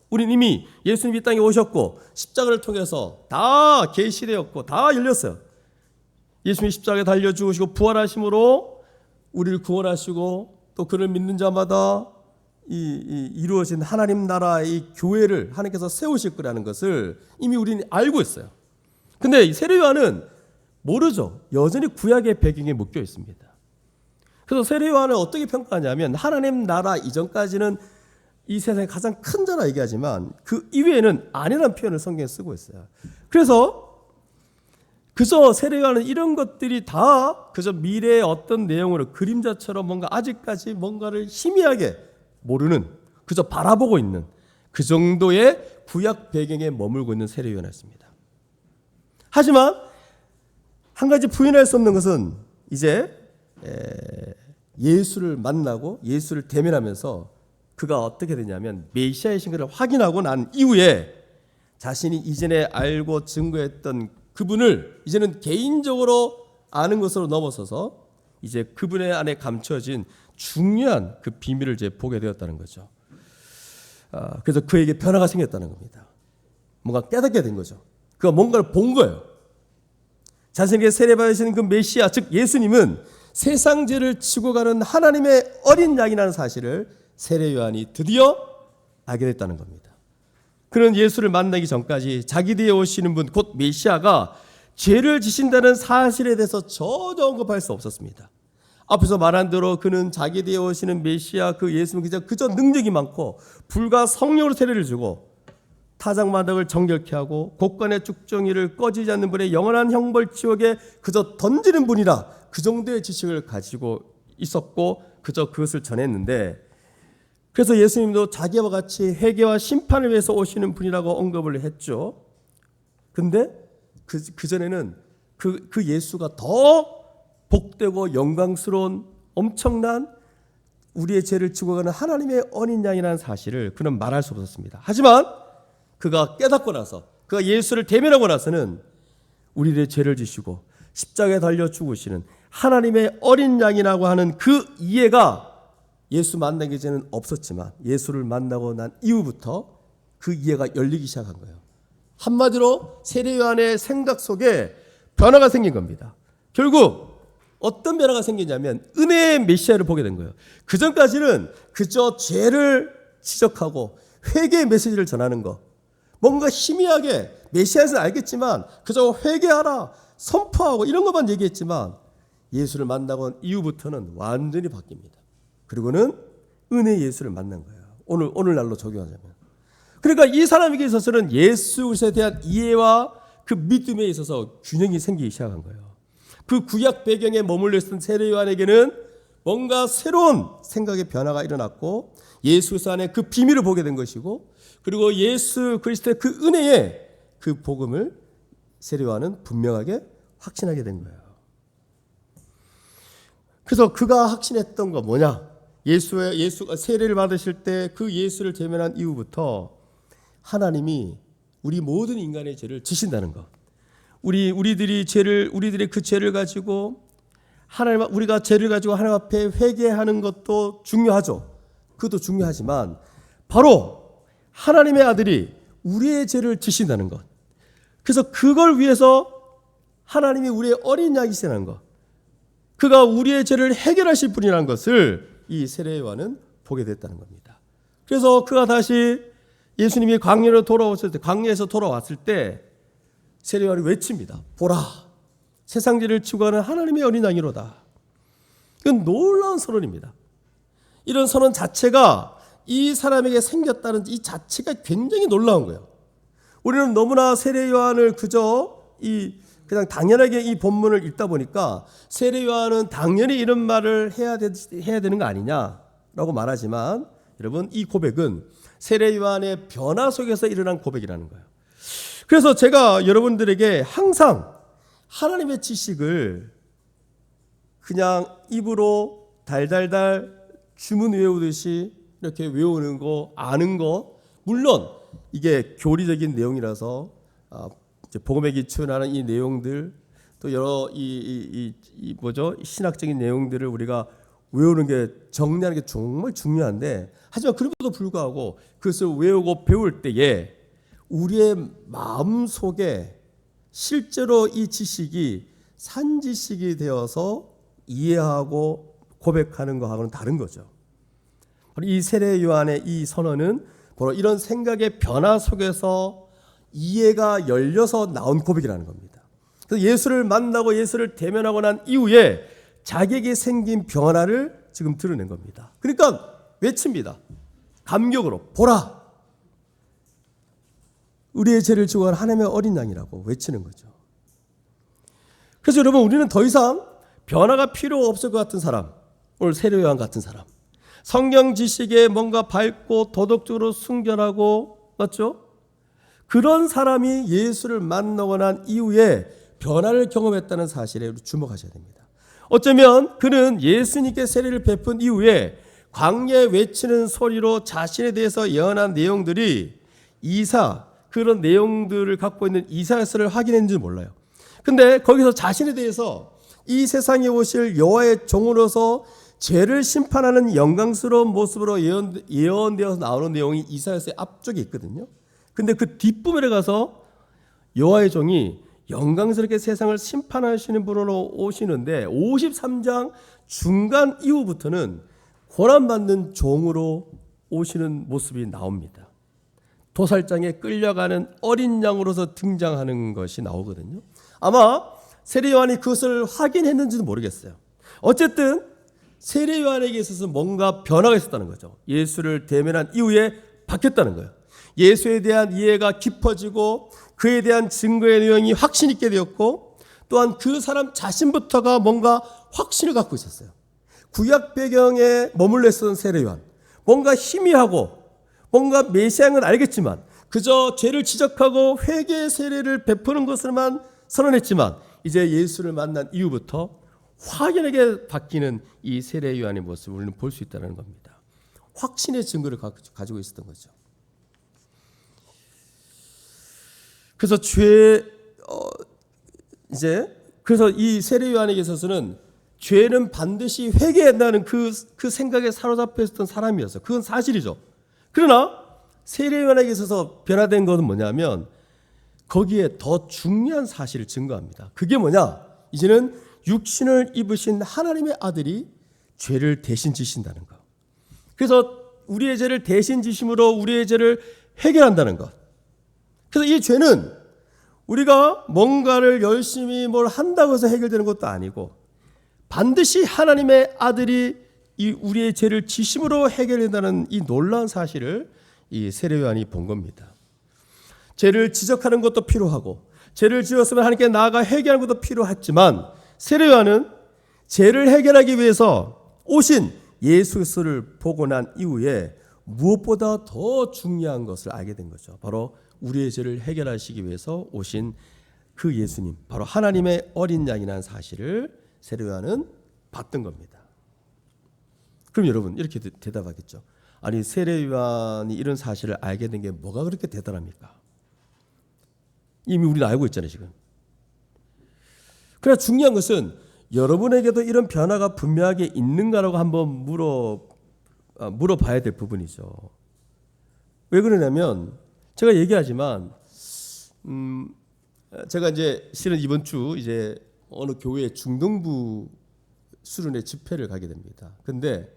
우리는 이미 예수님 이 땅에 오셨고 십자가를 통해서 다 계시되었고 다 열렸어요. 예수님이 십자가에 달려 죽으시고 부활하심으로 우리를 구원하시고 또 그를 믿는 자마다 이루어진 하나님 나라의 교회를 하나님께서 세우실 거라는 것을 이미 우리는 알고 있어요. 근데 이 세례 요한은 모르죠. 여전히 구약의 배경에 묶여 있습니다. 그래서 세례 요한을 어떻게 평가하냐면 하나님 나라 이전까지는 이 세상의 가장 큰 자라 얘기하지만 그 이외에는 아니라는 표현을 성경에 쓰고 있어요. 그래서 그저 세례 요한은 이런 것들이 다 그저 미래의 어떤 내용으로 그림자처럼 뭔가 아직까지 뭔가를 희미하게 모르는, 그저 바라보고 있는 그 정도의 구약 배경에 머물고 있는 세례 요한이었습니다. 하지만 한 가지 부인할 수 없는 것은 이제 예수를 만나고 예수를 대면하면서 그가 어떻게 되냐면 메시아이신 것을 확인하고 난 이후에 자신이 이전에 알고 증거했던 그분을 이제는 개인적으로 아는 것으로 넘어서서 이제 그분의 안에 감춰진 중요한 그 비밀을 이제 보게 되었다는 거죠. 그래서 그에게 변화가 생겼다는 겁니다. 뭔가 깨닫게 된 거죠. 그가 뭔가를 본 거예요. 자신에게 세례받으시는 그 메시아, 즉 예수님은 세상 죄를 지고 가는 하나님의 어린 양이라는 사실을 세례 요한이 드디어 알게 됐다는 겁니다. 그는 예수를 만나기 전까지 자기 뒤에 오시는 분, 곧 메시아가 죄를 지신다는 사실에 대해서 전혀 언급할 수 없었습니다. 앞에서 말한 대로 그는 자기 뒤에 오시는 메시아, 그 예수는 그저 능력이 많고 불과 성령으로 세례를 주고 타작마당을 정결케 하고 곳간의 쭉정이를 꺼지지 않는 분의 영원한 형벌 지옥에 그저 던지는 분이라 그 정도의 지식을 가지고 있었고 그저 그것을 전했는데, 그래서 예수님도 자기와 같이 회개와 심판을 위해서 오시는 분이라고 언급을 했죠. 근데 그전에는 그 예수가 더 복되고 영광스러운 엄청난 우리의 죄를 지고 가는 하나님의 어린 양이라는 사실을 그는 말할 수 없었습니다. 하지만 그가 깨닫고 나서, 그가 예수를 대면하고 나서는 우리의 죄를 지시고 십자가에 달려 죽으시는 하나님의 어린 양이라고 하는 그 이해가 예수 만나기 전에는 없었지만 예수를 만나고 난 이후부터 그 이해가 열리기 시작한 거예요. 한마디로 세례 요한의 생각 속에 변화가 생긴 겁니다. 결국 어떤 변화가 생기냐면 은혜의 메시아를 보게 된 거예요. 그전까지는 그저 죄를 지적하고 회개의 메시지를 전하는 거, 뭔가 희미하게 메시아에서는 알겠지만 그저 회개하라, 선포하고 이런 것만 얘기했지만 예수를 만나고 이후부터는 완전히 바뀝니다. 그리고는 은혜의 예수를 만난 거예요. 오늘날로 적용하자면. 그러니까 이 사람에게 있어서는 예수 그리스도에 대한 이해와 그 믿음에 있어서 균형이 생기기 시작한 거예요. 그 구약 배경에 머물러 있던 세례 요한에게는 뭔가 새로운 생각의 변화가 일어났고 예수 그리스도 안에 그 비밀을 보게 된 것이고, 그리고 예수 그리스도의 그 은혜의 그 복음을 세례 요한은 분명하게 확신하게 된 거예요. 그래서 그가 확신했던 거 뭐냐? 예수가 세례를 받으실 때 그 예수를 대면한 이후부터 하나님이 우리 모든 인간의 죄를 지신다는 것. 우리들의 그 죄를 가지고 우리가 죄를 가지고 하나님 앞에 회개하는 것도 중요하죠. 그것도 중요하지만 바로 하나님의 아들이 우리의 죄를 지신다는 것. 그래서 그걸 위해서 하나님이 우리의 어린 양이시라는 것. 그가 우리의 죄를 해결하실 분이라는 것을 이 세례 요한은 보게 됐다는 겁니다. 그래서 그가 다시 예수님이 광야로 돌아왔을 때, 광야에서 돌아왔을 때 세례 요한이 외칩니다. 보라, 세상 죄를 지고 가는 하나님의 어린 양이로다. 이건 놀라운 선언입니다. 이런 선언 자체가 이 사람에게 생겼다는 이 자체가 굉장히 놀라운 거예요. 우리는 너무나 세례 요한을 그저 그냥 당연하게 이 본문을 읽다 보니까 세례 요한은 당연히 이런 말을 해야 되는 거 아니냐라고 말하지만, 여러분, 이 고백은 세례 요한의 변화 속에서 일어난 고백이라는 거예요. 그래서 제가 여러분들에게 항상 하나님의 지식을 그냥 입으로 달달달 주문 외우듯이 이렇게 외우는 거, 아는 거, 물론 이게 교리적인 내용이라서 복음에 기초하는 이 내용들, 또 여러 신학적인 내용들을 우리가 외우는 게, 정리하는 게 정말 중요한데, 하지만 그럼에도 불구하고 그것을 외우고 배울 때에 우리의 마음 속에 실제로 이 지식이 산지식이 되어서 이해하고 고백하는 것하고는 다른 거죠. 이 세례 요한의 이 선언은 바로 이런 생각의 변화 속에서 이해가 열려서 나온 고백이라는 겁니다. 그래서 예수를 만나고 예수를 대면하고 난 이후에 자기에게 생긴 변화를 지금 드러낸 겁니다. 그러니까 외칩니다. 감격으로, 보라, 우리의 죄를 지고 간 하나님의 어린 양이라고 외치는 거죠. 그래서 여러분, 우리는 더 이상 변화가 필요 없을 것 같은 사람, 오늘 세례 요한 같은 사람, 성경 지식에 뭔가 밝고 도덕적으로 순결하고, 맞죠? 그런 사람이 예수를 만나고 난 이후에 변화를 경험했다는 사실에 주목하셔야 됩니다. 어쩌면 그는 예수님께 세례를 베푼 이후에 광야에 외치는 소리로 자신에 대해서 예언한 내용들이 그런 내용들을 갖고 있는 이사야서를 확인했는지 몰라요. 근데 거기서 자신에 대해서 이 세상에 오실 여호와의 종으로서 죄를 심판하는 영광스러운 모습으로 예언되어서 나오는 내용이 이사야서의 앞쪽에 있거든요. 근데 그 뒷부분에 가서 여호와의 종이 영광스럽게 세상을 심판하시는 분으로 오시는데, 53장 중간 이후부터는 고난받는 종으로 오시는 모습이 나옵니다. 도살장에 끌려가는 어린 양으로서 등장하는 것이 나오거든요. 아마 세례 요한이 그것을 확인했는지도 모르겠어요. 어쨌든 세례 요한에게 있어서 뭔가 변화가 있었다는 거죠. 예수를 대면한 이후에 바뀌었다는 거예요. 예수에 대한 이해가 깊어지고 그에 대한 증거의 내용이 확신 있게 되었고, 또한 그 사람 자신부터가 뭔가 확신을 갖고 있었어요. 구약 배경에 머물러 있었던 세례 요한, 뭔가 희미하고 뭔가 메시아는 알겠지만 그저 죄를 지적하고 회개의 세례를 베푸는 것을만 선언했지만, 이제 예수를 만난 이후부터 확연하게 바뀌는 이 세례 요한의 모습을 우리는 볼 수 있다는 겁니다. 확신의 증거를 가지고 있었던 거죠. 그래서 그래서 이 세례 요한에게 있어서는 죄는 반드시 회개한다는 그 생각에 사로잡혀 있었던 사람이었어요. 그건 사실이죠. 그러나 세례 요한에게 있어서 변화된 것은 뭐냐면, 거기에 더 중요한 사실을 증거합니다. 그게 뭐냐? 이제는 육신을 입으신 하나님의 아들이 죄를 대신 지신다는 것. 그래서 우리의 죄를 대신 지심으로 우리의 죄를 해결한다는 것. 그래서 이 죄는 우리가 뭔가를 열심히 뭘 한다고 해서 해결되는 것도 아니고, 반드시 하나님의 아들이 이 우리의 죄를 지심으로 해결된다는 이 놀라운 사실을 이 세례 요한이 본 겁니다. 죄를 지적하는 것도 필요하고, 죄를 지었으면 하나님께 나아가 해결하는 것도 필요했지만, 세례 요한은 죄를 해결하기 위해서 오신 예수 그리스도를 보고 난 이후에 무엇보다 더 중요한 것을 알게 된 거죠. 바로 우리의 죄를 해결하시기 위해서 오신 그 예수님, 바로 하나님의 어린 양이라는 사실을 세례 요한은 봤던 겁니다. 그럼 여러분 이렇게 대답하겠죠. 아니, 세례 요한이 이런 사실을 알게 된 게 뭐가 그렇게 대단합니까? 이미 우리는 알고 있잖아요, 지금. 그러나 중요한 것은 여러분에게도 이런 변화가 분명하게 있는가라고 한번 물어봐야 될 부분이죠. 왜 그러냐면, 제가 얘기하지만 제가 이제 실은 이번 주 이제 어느 교회 중동부 수련회 집회를 가게 됩니다. 근데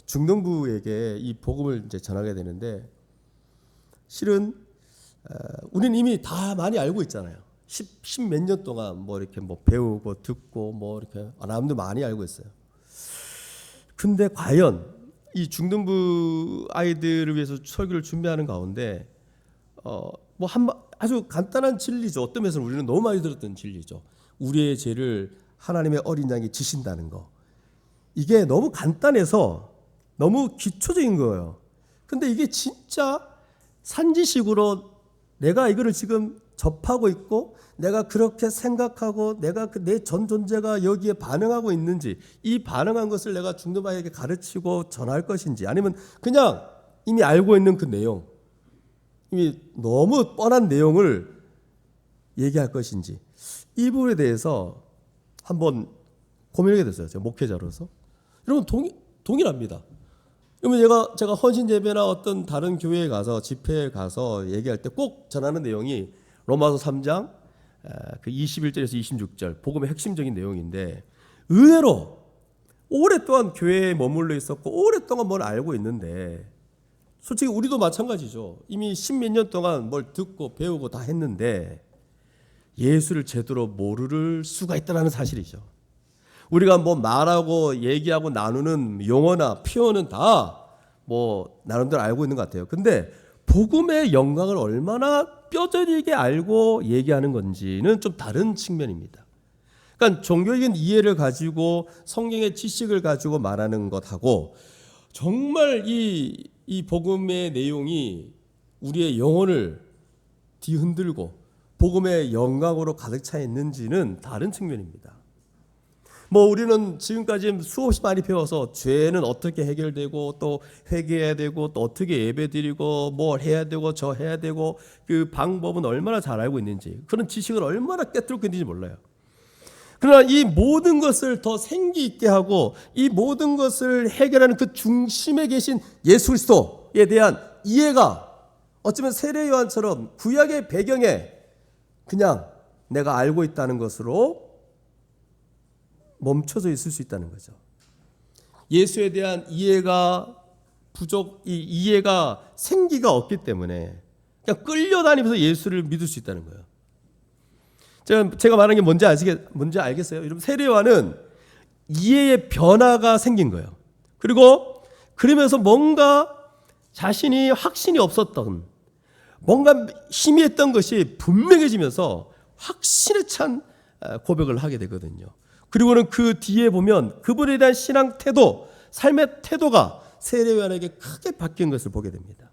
중동부에게 이 복음을 이제 전하게 되는데 실은 우리는 이미 다 많이 알고 있잖아요. 10 몇 년 동안 뭐 이렇게 뭐 배우고 듣고 뭐 이렇게 남도 많이 알고 있어요. 근데 과연 이 중등부 아이들을 위해서 설교를 준비하는 가운데 뭐 아주 간단한 진리죠. 어떤 면에서는 우리는 너무 많이 들었던 진리죠. 우리의 죄를 하나님의 어린 양이 지신다는 거. 이게 너무 간단해서 너무 기초적인 거예요. 근데 이게 진짜 산지식으로 내가 이거를 지금 접하고 있고 내가 그렇게 생각하고 내가 내 전 존재가 여기에 반응하고 있는지, 이 반응한 것을 내가 중도바에게 가르치고 전할 것인지, 아니면 그냥 이미 알고 있는 그 내용, 이미 너무 뻔한 내용을 얘기할 것인지, 이 부분에 대해서 한번 고민하게 됐어요. 제가 목회자로서. 여러분 동일합니다. 그러면 제가 헌신 예배나 어떤 다른 교회에 가서 집회에 가서 얘기할 때 꼭 전하는 내용이 로마서 3장 그 21절에서 26절 복음의 핵심적인 내용인데, 의외로 오랫동안 교회에 머물러 있었고 오랫동안 뭘 알고 있는데, 솔직히 우리도 마찬가지죠. 이미 10 몇 년 동안 뭘 듣고 배우고 다 했는데 예수를 제대로 모를 수가 있다는 사실이죠. 우리가 뭐 말하고 얘기하고 나누는 용어나 표현은 다 뭐 나름대로 알고 있는 것 같아요. 근데 복음의 영광을 얼마나 뼈저리게 알고 얘기하는 건지는 좀 다른 측면입니다. 그러니까 종교적인 이해를 가지고 성경의 지식을 가지고 말하는 것하고 정말 이 복음의 내용이 우리의 영혼을 뒤흔들고 복음의 영광으로 가득 차 있는지는 다른 측면입니다. 뭐 우리는 지금까지 수없이 많이 배워서 죄는 어떻게 해결되고 또 회개해야 되고 또 어떻게 예배드리고 뭘 해야 되고 저 해야 되고 그 방법은 얼마나 잘 알고 있는지, 그런 지식을 얼마나 깨뜨리고 있는지 몰라요. 그러나 이 모든 것을 더 생기 있게 하고 이 모든 것을 해결하는 그 중심에 계신 예수 그리스도에 대한 이해가 어쩌면 세례 요한처럼 구약의 배경에 그냥 내가 알고 있다는 것으로 멈춰져 있을 수 있다는 거죠. 예수에 대한 이해가 이해가 생기가 없기 때문에 그냥 끌려다니면서 예수를 믿을 수 있다는 거예요. 제가 말하는 게 뭔지 알겠어요? 여러분, 세례 요한은 이해의 변화가 생긴 거예요. 그리고 그러면서 뭔가 자신이 확신이 없었던, 뭔가 희미했던 것이 분명해지면서 확신에 찬 고백을 하게 되거든요. 그리고는 그 뒤에 보면 그분에 대한 신앙 태도, 삶의 태도가 세례 요한에게 크게 바뀐 것을 보게 됩니다.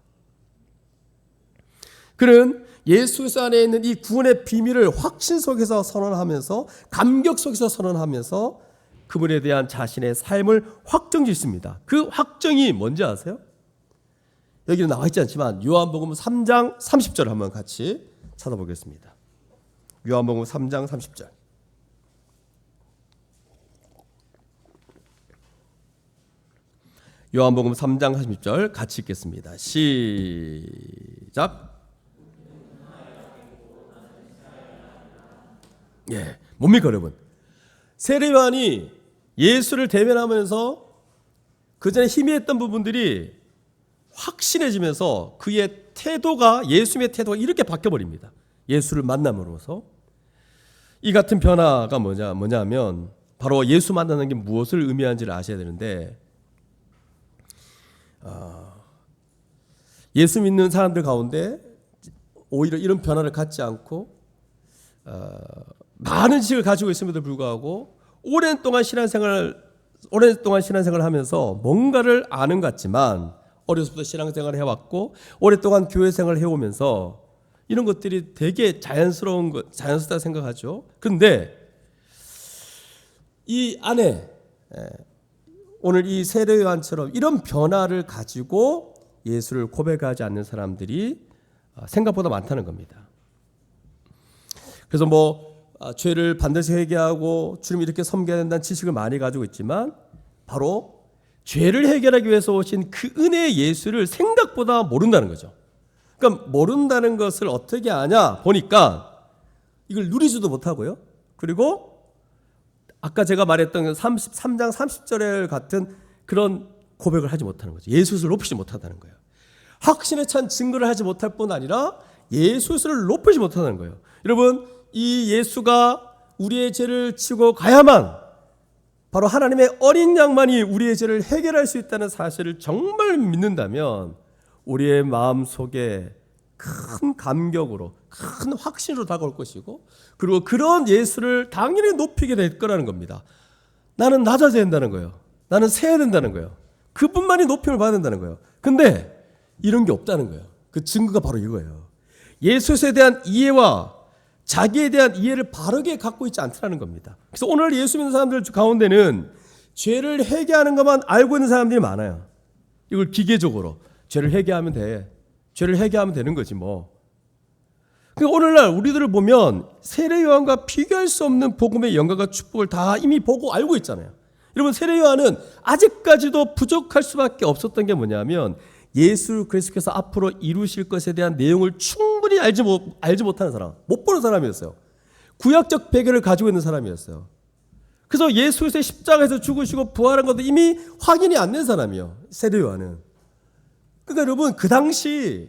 그는 예수 안에 있는 이 구원의 비밀을 확신 속에서 선언하면서, 감격 속에서 선언하면서 그분에 대한 자신의 삶을 확정짓습니다. 그 확정이 뭔지 아세요? 여기는 나와 있지 않지만 요한복음 3장 30절 한번 같이 찾아보겠습니다. 요한복음 3장 30절. 요한복음 3장 30절 같이 읽겠습니다. 시작. 예, 뭡니까 여러분? 세례 요한이 예수를 대면하면서 그 전에 희미했던 부분들이 확신해지면서 그의 태도가, 예수님의 태도가 이렇게 바뀌어버립니다. 예수를 만남으로써. 이 같은 변화가 뭐냐면 바로 예수 만나는 게 무엇을 의미하는지를 아셔야 되는데, 예수 믿는 사람들 가운데 오히려 이런 변화를 갖지 않고 많은 지식을 가지고 있음에도 불구하고 오랜 동안 신앙생활을 하면서 뭔가를 아는 것 같지만, 어려서부터 신앙생활을 해왔고 오랫동안 교회생활을 해오면서 이런 것들이 되게 자연스럽다 생각하죠. 그런데 이 안에 오늘 이 세례 요한처럼 이런 변화를 가지고 예수를 고백하지 않는 사람들이 생각보다 많다는 겁니다. 그래서 죄를 반드시 회개하고 주님 이렇게 섬겨야 된다는 지식을 많이 가지고 있지만, 바로 죄를 해결하기 위해서 오신 그 은혜의 예수를 생각보다 모른다는 거죠. 그러니까 모른다는 것을 어떻게 아냐 보니까 이걸 누리지도 못하고요. 그리고 아까 제가 말했던 33장 30절에 같은 그런 고백을 하지 못하는 거죠. 예수를 높이지 못한다는 거예요. 확신에 찬 증거를 하지 못할 뿐 아니라 예수를 높이지 못한다는 거예요. 여러분, 이 예수가 우리의 죄를 지고 가야만 바로 하나님의 어린 양만이 우리의 죄를 해결할 수 있다는 사실을 정말 믿는다면 우리의 마음 속에 큰 감격으로 큰 확신으로 다가올 것이고, 그리고 그런 예수를 당연히 높이게 될 거라는 겁니다. 나는 낮아져야 된다는 거예요. 나는 세야 된다는 거예요. 그분만이 높임을 받아야 된다는 거예요. 근데 이런 게 없다는 거예요. 그 증거가 바로 이거예요. 예수에 대한 이해와 자기에 대한 이해를 바르게 갖고 있지 않다는 겁니다. 그래서 오늘 예수 믿는 사람들 가운데는 죄를 회개하는 것만 알고 있는 사람들이 많아요. 이걸 기계적으로 죄를 회개하면 돼. 죄를 회개하면 되는 거지 뭐. 그러니까 오늘날 우리들을 보면 세례 요한과 비교할 수 없는 복음의 영광과 축복을 다 이미 보고 알고 있잖아요. 여러분, 세례 요한은 아직까지도 부족할 수밖에 없었던 게 뭐냐면 예수 그리스도께서 앞으로 이루실 것에 대한 내용을 충분히 알지 못하는 사람, 못 보는 사람이었어요. 구약적 배경을 가지고 있는 사람이었어요. 그래서 예수의 십자가에서 죽으시고 부활한 것도 이미 확인이 안 된 사람이에요, 세례 요한은. 그러니까 여러분, 그 당시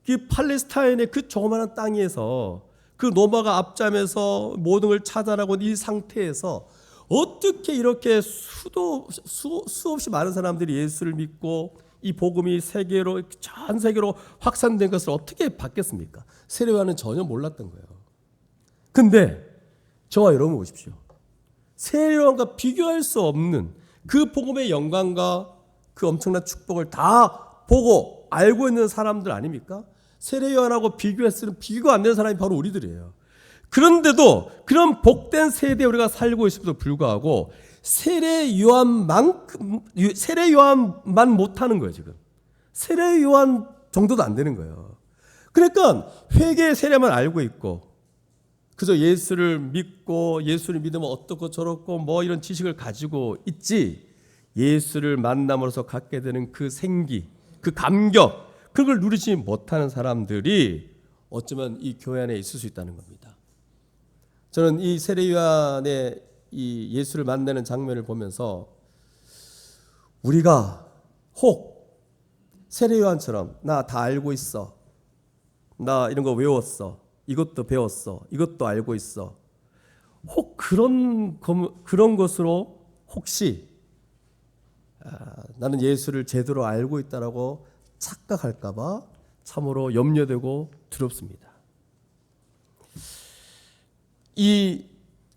그 팔레스타인의 그 조그마한 땅에서 그 노마가 앞잠에서 모든 걸 차단하고 이 상태에서 어떻게 이렇게 수없이 많은 사람들이 예수를 믿고 이 복음이 세계로, 전 세계로 확산된 것을 어떻게 받겠습니까? 세례 요한은 전혀 몰랐던 거예요. 근데 저와 여러분 보십시오. 세례 요한과 비교할 수 없는 그 복음의 영광과 그 엄청난 축복을 다 보고 알고 있는 사람들 아닙니까? 세례 요한하고 비교했으면 비교가 안 되는 사람이 바로 우리들이에요. 그런데도 그런 복된 세대에 우리가 살고 있음에도 불구하고 세례 요한만 못하는 거예요, 지금. 세례 요한 정도도 안 되는 거예요. 그러니까 회개의 세례만 알고 있고, 그저 예수를 믿고 예수를 믿으면 어떻고 저렇고 뭐 이런 지식을 가지고 있지, 예수를 만남으로써 갖게 되는 그 생기, 그 감격, 그걸 누리지 못하는 사람들이 어쩌면 이 교회 안에 있을 수 있다는 겁니다. 저는 이 세례 요한의 이 예수를 만나는 장면을 보면서 우리가 혹 세례 요한처럼 나 다 알고 있어, 나 이런 거 외웠어, 이것도 배웠어, 이것도 알고 있어, 혹 그런 것으로 혹시 나는 예수를 제대로 알고 있다라고 착각할까 봐 참으로 염려되고 두렵습니다.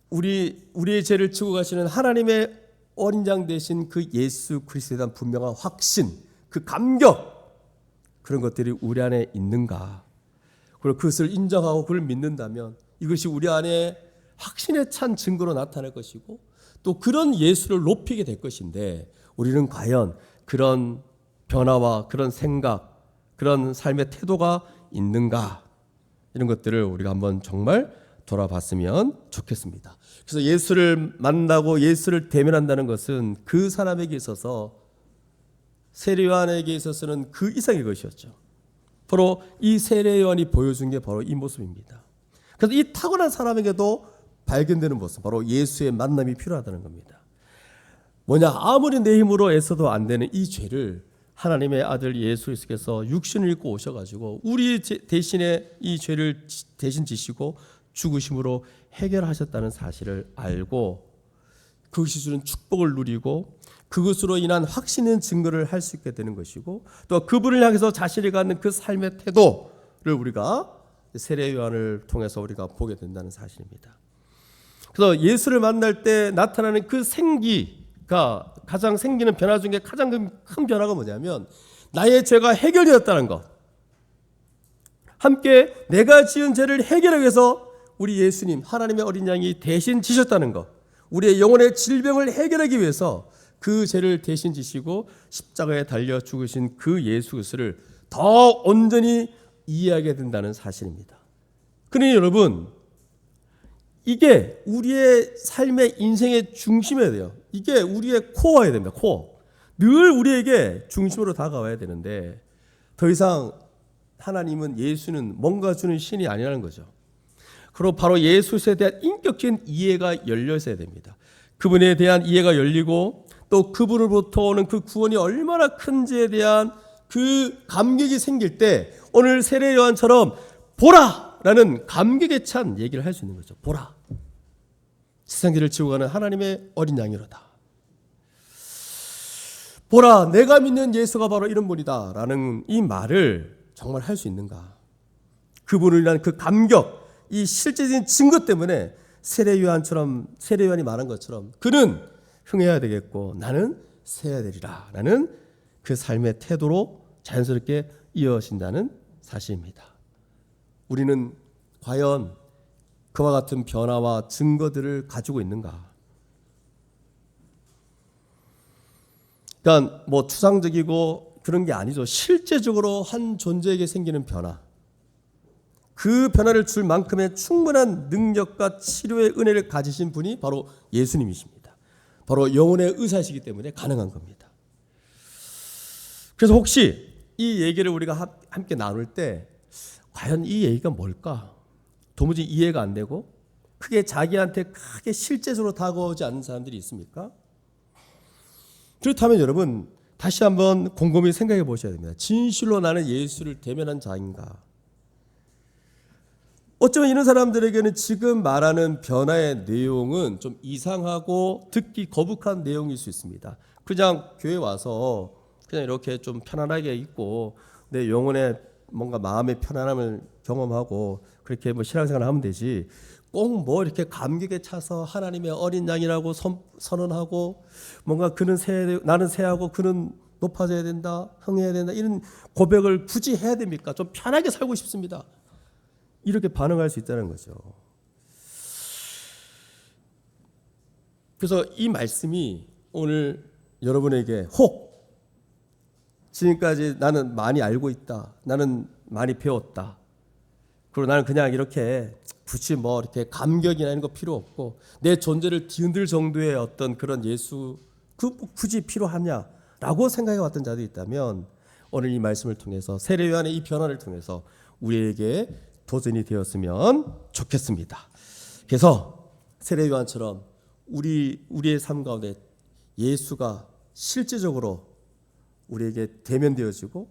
우리의 죄를 지고 가시는 하나님의 어린 양 되신 그 예수 그리스도에 대한 분명한 확신, 그 감격, 그런 것들이 우리 안에 있는가? 그리고 그것을 인정하고 그걸 믿는다면 이것이 우리 안에 확신에 찬 증거로 나타날 것이고, 또 그런 예수를 높이게 될 것인데, 우리는 과연 그런 변화와 그런 생각, 그런 삶의 태도가 있는가? 이런 것들을 우리가 한번 정말 돌아봤으면 좋겠습니다. 그래서 예수를 만나고 예수를 대면한다는 것은 그 사람에게 있어서, 세례 요한에게 있어서는 그 이상의 것이었죠. 바로 이 세례 요한이 보여준 게 바로 이 모습입니다. 그래서 이 타고난 사람에게도 발견되는 모습, 바로 예수의 만남이 필요하다는 겁니다. 뭐냐, 아무리 내 힘으로 애써도 안 되는 이 죄를 하나님의 아들 예수 그리스도께서 육신을 입고 오셔가지고 우리 대신에 이 죄를 대신 지시고 죽으심으로 해결하셨다는 사실을 알고 그것이 주는 축복을 누리고 그것으로 인한 확신 있는 증거를 할 수 있게 되는 것이고, 또 그분을 향해서 자신이 갖는 그 삶의 태도를 우리가 세례 요한을 통해서 우리가 보게 된다는 사실입니다. 그래서 예수를 만날 때 나타나는 그 생기가, 가장 생기는 변화 중에 가장 큰 변화가 뭐냐면 나의 죄가 해결되었다는 것, 함께 내가 지은 죄를 해결하기 위해서 우리 예수님 하나님의 어린 양이 대신 지셨다는 것, 우리의 영혼의 질병을 해결하기 위해서 그 죄를 대신 지시고 십자가에 달려 죽으신 그 예수 그리스도를 더 온전히 이해하게 된다는 사실입니다. 그러니 여러분, 이게 우리의 삶의 인생의 중심이어야 돼요. 이게 우리의 코어여야 됩니다. 코어. 늘 우리에게 중심으로 다가와야 되는데, 더 이상 하나님은 예수는 뭔가 주는 신이 아니라는 거죠. 그리고 바로 예수에 대한 인격적인 이해가 열려 있어야 됩니다. 그분에 대한 이해가 열리고 또 그분으로부터 오는 그 구원이 얼마나 큰지에 대한 그 감격이 생길 때 오늘 세례 요한처럼 보라! 라는 감격에 찬 얘기를 할 수 있는 거죠. 보라! 세상길을 지고 가는 하나님의 어린 양이로다. 보라! 내가 믿는 예수가 바로 이런 분이다. 라는 이 말을 정말 할 수 있는가? 그분을 위한 그 감격, 이 실제적인 증거 때문에 세례 요한이 말한 것처럼 그는 흥해야 되겠고 나는 세야 되리라 라는 그 삶의 태도로 자연스럽게 이어진다는 사실입니다. 우리는 과연 그와 같은 변화와 증거들을 가지고 있는가? 그러니까 뭐 추상적이고 그런 게 아니죠. 실제적으로 한 존재에게 생기는 변화, 그 변화를 줄 만큼의 충분한 능력과 치료의 은혜를 가지신 분이 바로 예수님이십니다. 바로 영혼의 의사시기 때문에 가능한 겁니다. 그래서 혹시 이 얘기를 우리가 함께 나눌 때 과연 이 얘기가 뭘까? 도무지 이해가 안 되고 크게 자기한테 크게 실제적으로 다가오지 않는 사람들이 있습니까? 그렇다면 여러분 다시 한번 곰곰이 생각해 보셔야 됩니다. 진실로 나는 예수를 대면한 자인가? 어쩌면 이런 사람들에게는 지금 말하는 변화의 내용은 좀 이상하고 듣기 거북한 내용일 수 있습니다. 그냥 교회 와서 그냥 이렇게 좀 편안하게 있고 내 영혼의 뭔가 마음의 편안함을 경험하고 그렇게 뭐 신앙생활을 하면 되지, 꼭 뭐 이렇게 감격에 차서 하나님의 어린 양이라고 선언하고 뭔가 그는 나는 새하고 그는 높아져야 된다, 흥해야 된다, 이런 고백을 굳이 해야 됩니까? 좀 편하게 살고 싶습니다. 이렇게 반응할 수 있다는 거죠. 그래서 이 말씀이 오늘 여러분에게 혹 지금까지 나는 많이 알고 있다, 나는 많이 배웠다, 그리고 나는 그냥 이렇게 굳이 뭐 이렇게 감격이나 이런 거 필요 없고 내 존재를 뒤흔들 정도의 어떤 그런 예수 굳이 필요하냐라고 생각해 왔던 자들이 있다면 오늘 이 말씀을 통해서 세례 요한의 이 변화를 통해서 우리에게 도전이 되었으면 좋겠습니다. 그래서 세례 요한처럼 우리의 삶 가운데 예수가 실제적으로 우리에게 대면되어지고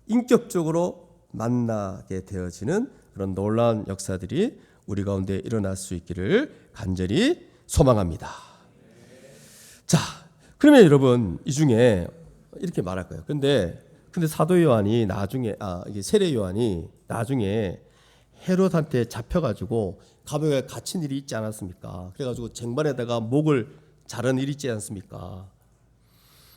인격적으로 만나게 되어지는 그런 놀라운 역사들이 우리 가운데 일어날 수 있기를 간절히 소망합니다. 자, 그러면 여러분 이 중에 이렇게 말할 거예요. 근데 사도 요한이 나중에 이게 세례 요한이 나중에 헤롯한테 잡혀가지고 감옥에 갇힌 일이 있지 않았습니까? 그래가지고 쟁반에다가 목을 자른 일이 있지 않습니까?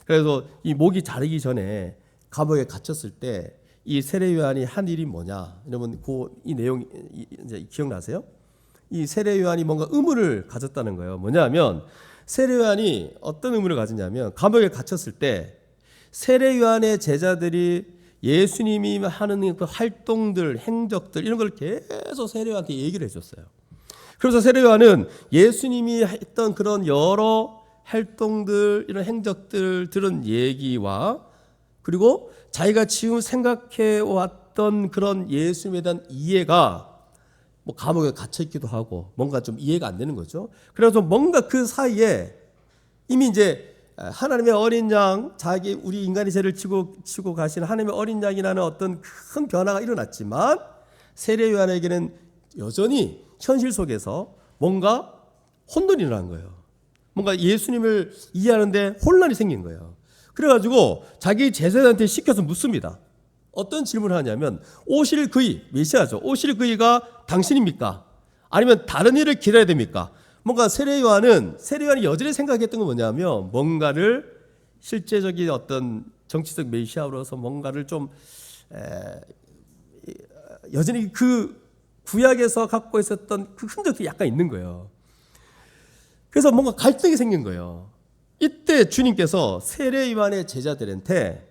그래서 이 목이 자르기 전에 감옥에 갇혔을 때 이 세례 요한이 한 일이 뭐냐? 여러분 이 내용 이제 기억나세요? 이 세례 요한이 뭔가 의무를 가졌다는 거예요. 뭐냐면 세례 요한이 어떤 의무를 가졌냐면 감옥에 갇혔을 때 세례 요한의 제자들이 예수님이 하는 그 활동들, 행적들 이런 걸 계속 세례 요한한테 얘기를 해줬어요. 그래서 세례 요한은 예수님이 했던 그런 여러 활동들, 이런 행적들 들은 얘기와 그리고 자기가 지금 생각해 왔던 그런 예수님에 대한 이해가 뭐 감옥에 갇혀 있기도 하고 뭔가 좀 이해가 안 되는 거죠. 그래서 뭔가 그 사이에 이미 이제 하나님의 어린 양, 우리 인간의 죄를 치고 가시는 하나님의 어린 양이라는 어떤 큰 변화가 일어났지만 세례 요한에게는 여전히 현실 속에서 뭔가 혼돈이 일어난 거예요. 뭔가 예수님을 이해하는데 혼란이 생긴 거예요. 그래가지고 자기 제자들한테 시켜서 묻습니다. 어떤 질문을 하냐면 오실 그이, 메시아죠. 오실 그이가 당신입니까? 아니면 다른 일을 기다려야 됩니까? 뭔가 세례 요한이 여전히 생각했던 건 뭐냐면 뭔가를 실제적인 어떤 정치적 메시아로서 뭔가를 좀 여전히 그 구약에서 갖고 있었던 그 흔적이 약간 있는 거예요. 그래서 뭔가 갈등이 생긴 거예요. 이때 주님께서 세례 요한의 제자들한테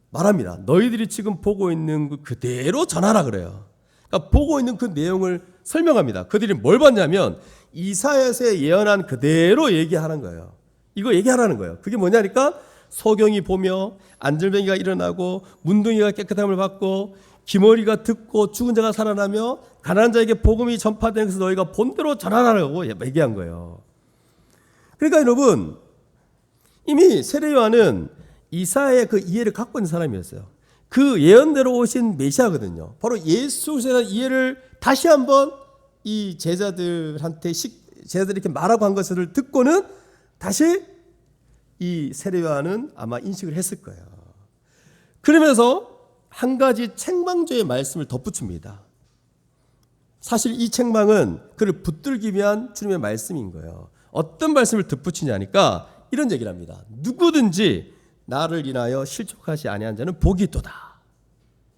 말합니다. 너희들이 지금 보고 있는 그 그대로 전하라 그래요. 그러니까 보고 있는 그 내용을 설명합니다. 그들이 뭘 봤냐면 이사야서에 예언한 그대로 얘기하는 거예요. 이거 얘기하라는 거예요. 그게 뭐냐니까 소경이 보며 안절뱅이가 일어나고 문둥이가 깨끗함을 받고 기머리가 듣고 죽은 자가 살아나며 가난한 자에게 복음이 전파되는 것을 너희가 본대로 전하라고 얘기한 거예요. 그러니까 여러분, 이미 세례 요한은 이사야의 그 이해를 갖고 있는 사람이었어요. 그 예언대로 오신 메시아거든요. 바로 예수에 대한 이해를 다시 한번 이 제자들한테 제자들이 이렇게 말하고 한 것을 듣고는 다시 이 세례 요한은 아마 인식을 했을 거예요. 그러면서 한 가지 책망조의 말씀을 덧붙입니다. 사실 이 책망은 그를 붙들기 위한 주님의 말씀인 거예요. 어떤 말씀을 덧붙이냐니까 이런 얘기를 합니다. 누구든지 나를 인하여 실족하지 아니한 자는 복이 있도다.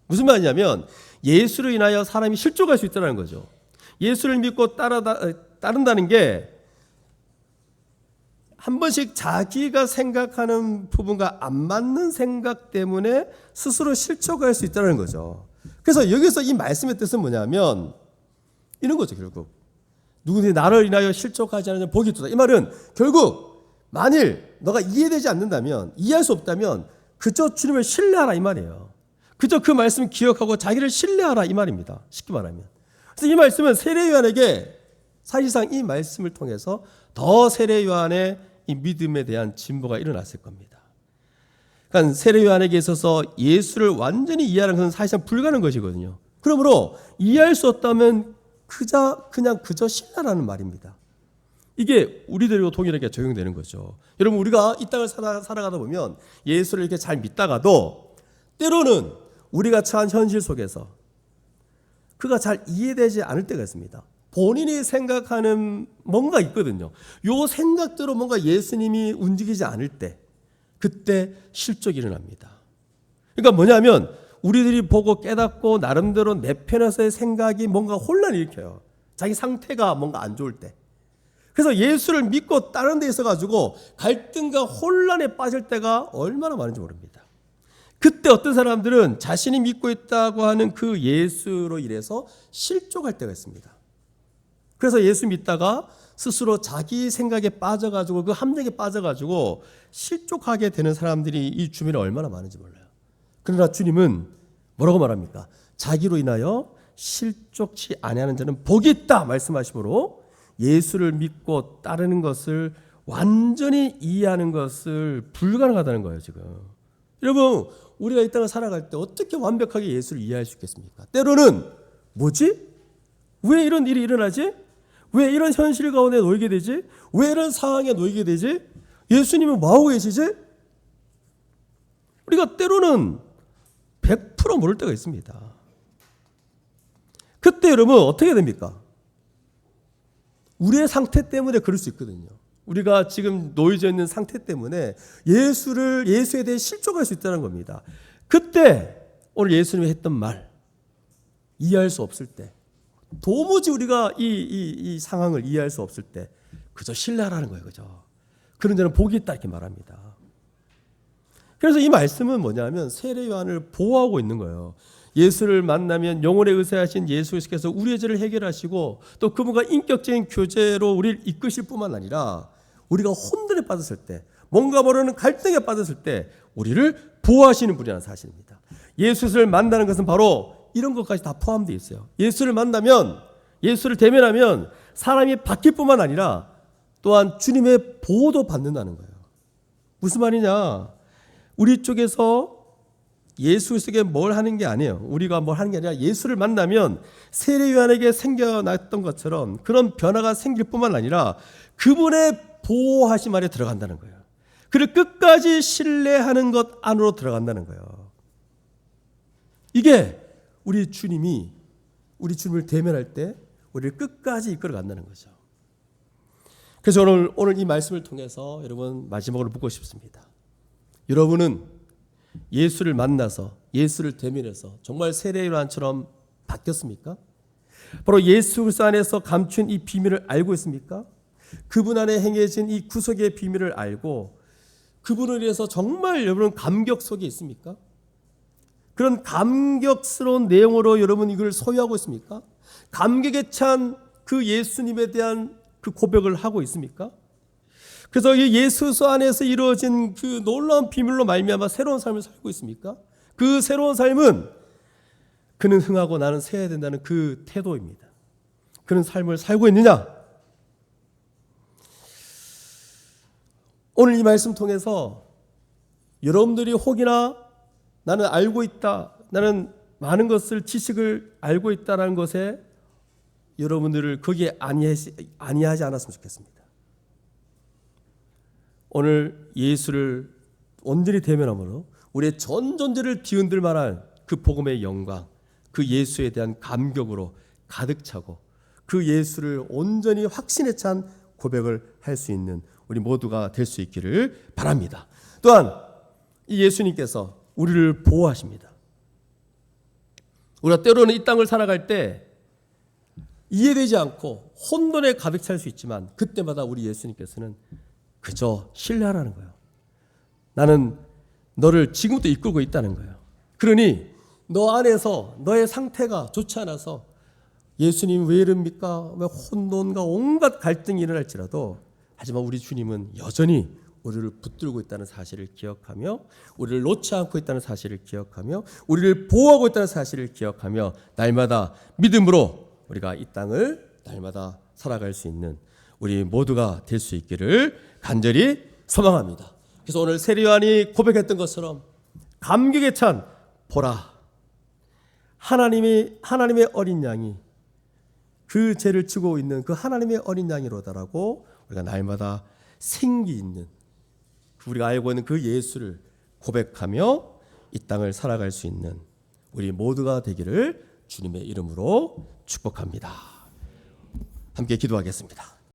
무슨 말이냐면 예수로 인하여 사람이 실족할 수 있다는 거죠. 예수를 믿고 따른다는 게 한 번씩 자기가 생각하는 부분과 안 맞는 생각 때문에 스스로 실족할 수 있다는 거죠. 그래서 여기서 이 말씀의 뜻은 뭐냐면 이런 거죠. 결국 누구든지 나를 인하여 실족하지 않으면 복이 있도다. 이 말은 결국 만일 너가 이해되지 않는다면, 이해할 수 없다면 그저 주님을 신뢰하라 이 말이에요. 그저 그 말씀 기억하고 자기를 신뢰하라 이 말입니다. 쉽게 말하면. 그래서 이 말씀은 세례 요한에게 사실상 이 말씀을 통해서 더 세례 요한의 이 믿음에 대한 진보가 일어났을 겁니다. 그러니까 세례 요한에게 있어서 예수를 완전히 이해하는 것은 사실상 불가능한 것이거든요. 그러므로 이해할 수 없다면 그냥 신뢰라는 말입니다. 이게 우리들과 동일하게 적용되는 거죠. 여러분, 우리가 이 땅을 살아가다 보면 예수를 이렇게 잘 믿다가도 때로는 우리가 처한 현실 속에서 그가 잘 이해되지 않을 때가 있습니다. 본인이 생각하는 뭔가 있거든요. 요 생각대로 뭔가 예수님이 움직이지 않을 때, 그때 실족이 일어납니다. 그러니까 뭐냐면 우리들이 보고 깨닫고 나름대로 내 편에서의 생각이 뭔가 혼란을 일으켜요. 자기 상태가 뭔가 안 좋을 때. 그래서 예수를 믿고 다른 데 있어가지고 갈등과 혼란에 빠질 때가 얼마나 많은지 모릅니다. 그때 어떤 사람들은 자신이 믿고 있다고 하는 그 예수로 인해서 실족할 때가 있습니다. 그래서 예수 믿다가 스스로 자기 생각에 빠져가지고 그 함정에 빠져가지고 실족하게 되는 사람들이 이 주변에 얼마나 많은지 몰라요. 그러나 주님은 뭐라고 말합니까? 자기로 인하여 실족치 아니하는 자는 복이 있다 말씀하시므로 예수를 믿고 따르는 것을 완전히 이해하는 것을 불가능하다는 거예요. 지금 여러분, 우리가 이 땅을 살아갈 때 어떻게 완벽하게 예수를 이해할 수 있겠습니까? 때로는 뭐지? 왜 이런 일이 일어나지? 왜 이런 현실 가운데 놓이게 되지? 왜 이런 상황에 놓이게 되지? 예수님은 뭐하고 계시지? 우리가 때로는 100% 모를 때가 있습니다. 그때 여러분 어떻게 됩니까? 우리의 상태 때문에 그럴 수 있거든요. 우리가 지금 놓여져 있는 상태 때문에 예수에 대해 실족할 수 있다는 겁니다. 그때 오늘 예수님이 했던 말 이해할 수 없을 때, 도무지 우리가 이 상황을 이해할 수 없을 때 그저 신뢰하라는 거예요. 그죠? 그런 자는 복이 있다 이렇게 말합니다. 그래서 이 말씀은 뭐냐면 세례 요한을 보호하고 있는 거예요. 예수를 만나면 영혼에 의사하신 예수께서 우리의 죄를 해결하시고 또 그분과 인격적인 교제로 우리를 이끄실 뿐만 아니라 우리가 혼돈에 빠졌을 때, 뭔가 모르는 갈등에 빠졌을 때 우리를 보호하시는 분이라는 사실입니다. 예수를 만나는 것은 바로 이런 것까지 다 포함되어 있어요. 예수를 만나면, 예수를 대면하면 사람이 바뀔 뿐만 아니라 또한 주님의 보호도 받는다는 거예요. 무슨 말이냐? 우리 쪽에서 예수에게 뭘 하는 게 아니에요. 우리가 뭘 하는 게 아니라 예수를 만나면 세례 요한에게 생겨났던 것처럼 그런 변화가 생길 뿐만 아니라 그분의 보호하심 아래 들어간다는 거예요. 그를 끝까지 신뢰하는 것 안으로 들어간다는 거예요. 이게 우리 주님을 대면할 때 우리를 끝까지 이끌어 간다는 거죠. 그래서 오늘 이 말씀을 통해서 여러분 마지막으로 묻고 싶습니다. 여러분은 예수를 만나서 예수를 대면해서 정말 세례 요한처럼 바뀌었습니까? 바로 예수 그리스도 안에서 감춘 이 비밀을 알고 있습니까? 그분 안에 행해진 이 구속의 비밀을 알고 그분을 위해서 정말 여러분 감격 속에 있습니까? 그런 감격스러운 내용으로 여러분 이걸 소유하고 있습니까? 감격에 찬 그 예수님에 대한 그 고백을 하고 있습니까? 그래서 이 예수 안에서 이루어진 그 놀라운 비밀로 말미암아 새로운 삶을 살고 있습니까? 그 새로운 삶은 그는 흥하고 나는 새야 된다는 그 태도입니다. 그런 삶을 살고 있느냐? 오늘 이 말씀 통해서 여러분들이 혹이나 나는 알고 있다, 나는 많은 것을 지식을 알고 있다는 것에 여러분들을 거기에 안이하지 않았으면 좋겠습니다. 오늘 예수를 온전히 대면함으로 우리의 전 존재를 뒤흔들 만한 그 복음의 영광, 그 예수에 대한 감격으로 가득 차고 그 예수를 온전히 확신에 찬 고백을 할 수 있는 우리 모두가 될 수 있기를 바랍니다. 또한 이 예수님께서 우리를 보호하십니다. 우리가 때로는 이 땅을 살아갈 때 이해되지 않고 혼돈에 가득 찰 수 있지만 그때마다 우리 예수님께서는 그저 신뢰하라는 거예요. 나는 너를 지금부터 이끌고 있다는 거예요. 그러니 너 안에서 너의 상태가 좋지 않아서 예수님 왜 이럽니까? 왜 혼돈과 온갖 갈등이 일어날지라도 하지만 우리 주님은 여전히 우리를 붙들고 있다는 사실을 기억하며 우리를 놓지 않고 있다는 사실을 기억하며 우리를 보호하고 있다는 사실을 기억하며 날마다 믿음으로 우리가 이 땅을 날마다 살아갈 수 있는 우리 모두가 될 수 있기를 간절히 소망합니다. 그래서 오늘 세례 요한이 고백했던 것처럼 감격에 찬 보라 하나님의 어린 양이 그 죄를 지고 있는 그 하나님의 어린 양이로다라고 우리가 날마다 생기 있는 우리가 알고 있는 그 예수를 고백하며 이 땅을 살아갈 수 있는 우리 모두가 되기를 주님의 이름으로 축복합니다. 함께 기도하겠습니다.